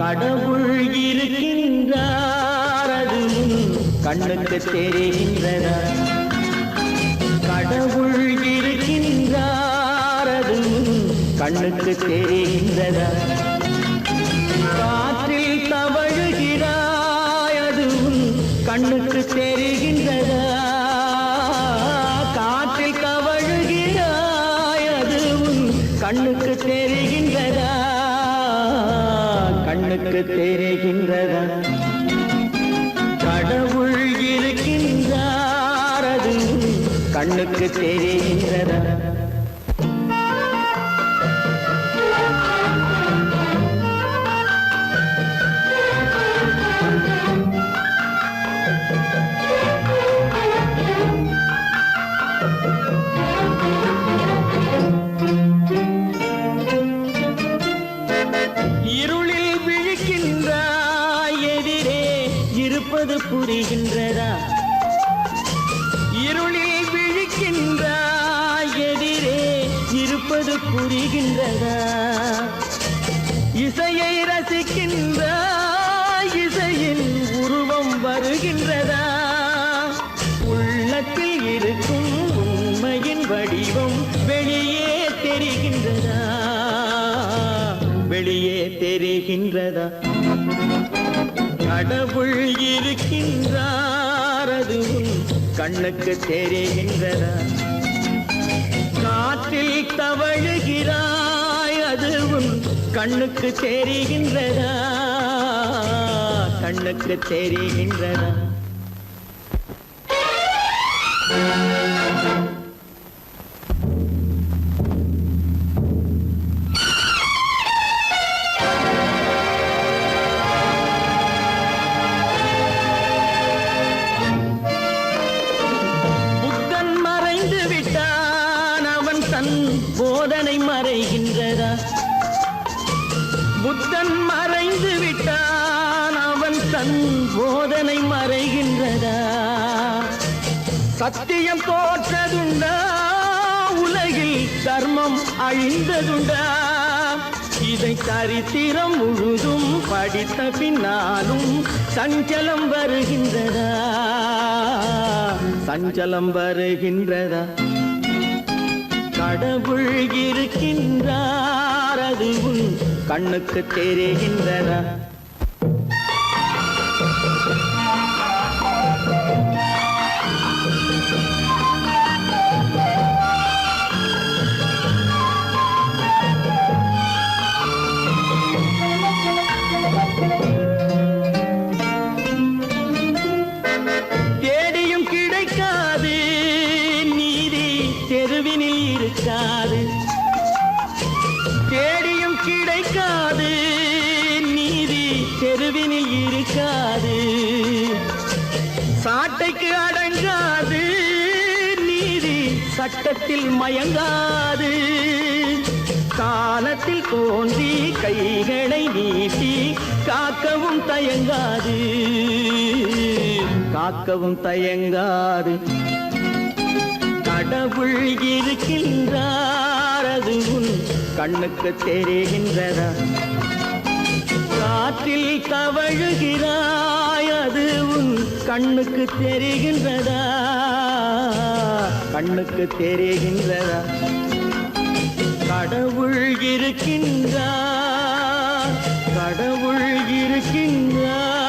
கடவுள் இருக்கின்றார் அது கண்ணுக்கு தெரிகின்றதா? கடவுள் இருக்கின்றார் அது கண்ணுக்கு தெரிகின்றதா? காற்றில் தவழுகிறாய் அது கண்ணுக்கு தெரிகின்றதா? காற்றில் தவழுகிறாய் அது கண்ணுக்கு தெரிகின்றதா? கண்ணுக்கு தெரிகின்றதா? கடவுள் இருக்கின்றார் அது கண்ணுக்கு தெரிகின்றதா? இருளில் விழிக்கின்றாய் எதிரே இருப்பது புரிகின்றதா? இருளில் விழிக்கின்றாய் எதிரே இருப்பது புரிகின்றதா? இசையை ரசிக்கின்றாய் இசையின் உருவம் வருகின்றதா? உள்ளத்தில் இருக்கும் உண்மையின் வடிவம் வெளியே தெரிகின்றதா? வெளியே தெரிகின்றதா? கடவுள் இருக்கின்றார் அது கண்ணுக்கு தெரிகின்றதா? காற்றில் தவழுகிறாய் அது கண்ணுக்கு தெரிகின்றதா? கண்ணுக்கு தெரிகின்றதா? போதனை மறைகின்றதா? புத்தன் மறைந்து விட்டான் அவன் தன் போதனை மறைகின்றதா? சத்தியம் தோற்றதுண்டா? உலகில் தர்மம் அழிந்ததுண்டா? இதை சரித்திரம் முழுதும் படித்த பின்னாலும் சஞ்சலம் வருகின்றதா? சஞ்சலம் வருகின்றதா? கடவுள் இருக்கின்றார் அது கண்ணுக்கு தெரிகின்றதா? தேடியும் கிடைக்காது நீதி தெருவினில் இருக்காது. தேடியும் கிடைக்காது நீதி தெருவினில் இருக்காது. சாட்டைக்கு அடங்காது நீதி சட்டத்தில் மயங்காது. காலத்தில் தோன்றி கைகளை நீட்டி காக்கவும் தயங்காது. காக்கவும் தயங்காது. கடவுள் இருக்கின்றார் அது கண்ணுக்கு தெரிகின்றதா? காற்றில் தவழுகிறாய் அது உன் கண்ணுக்கு தெரிகின்றதா கண்ணுக்கு தெரிகின்றதா கடவுள் இருக்கின்றார் கடவுள் இருக்கின்றார்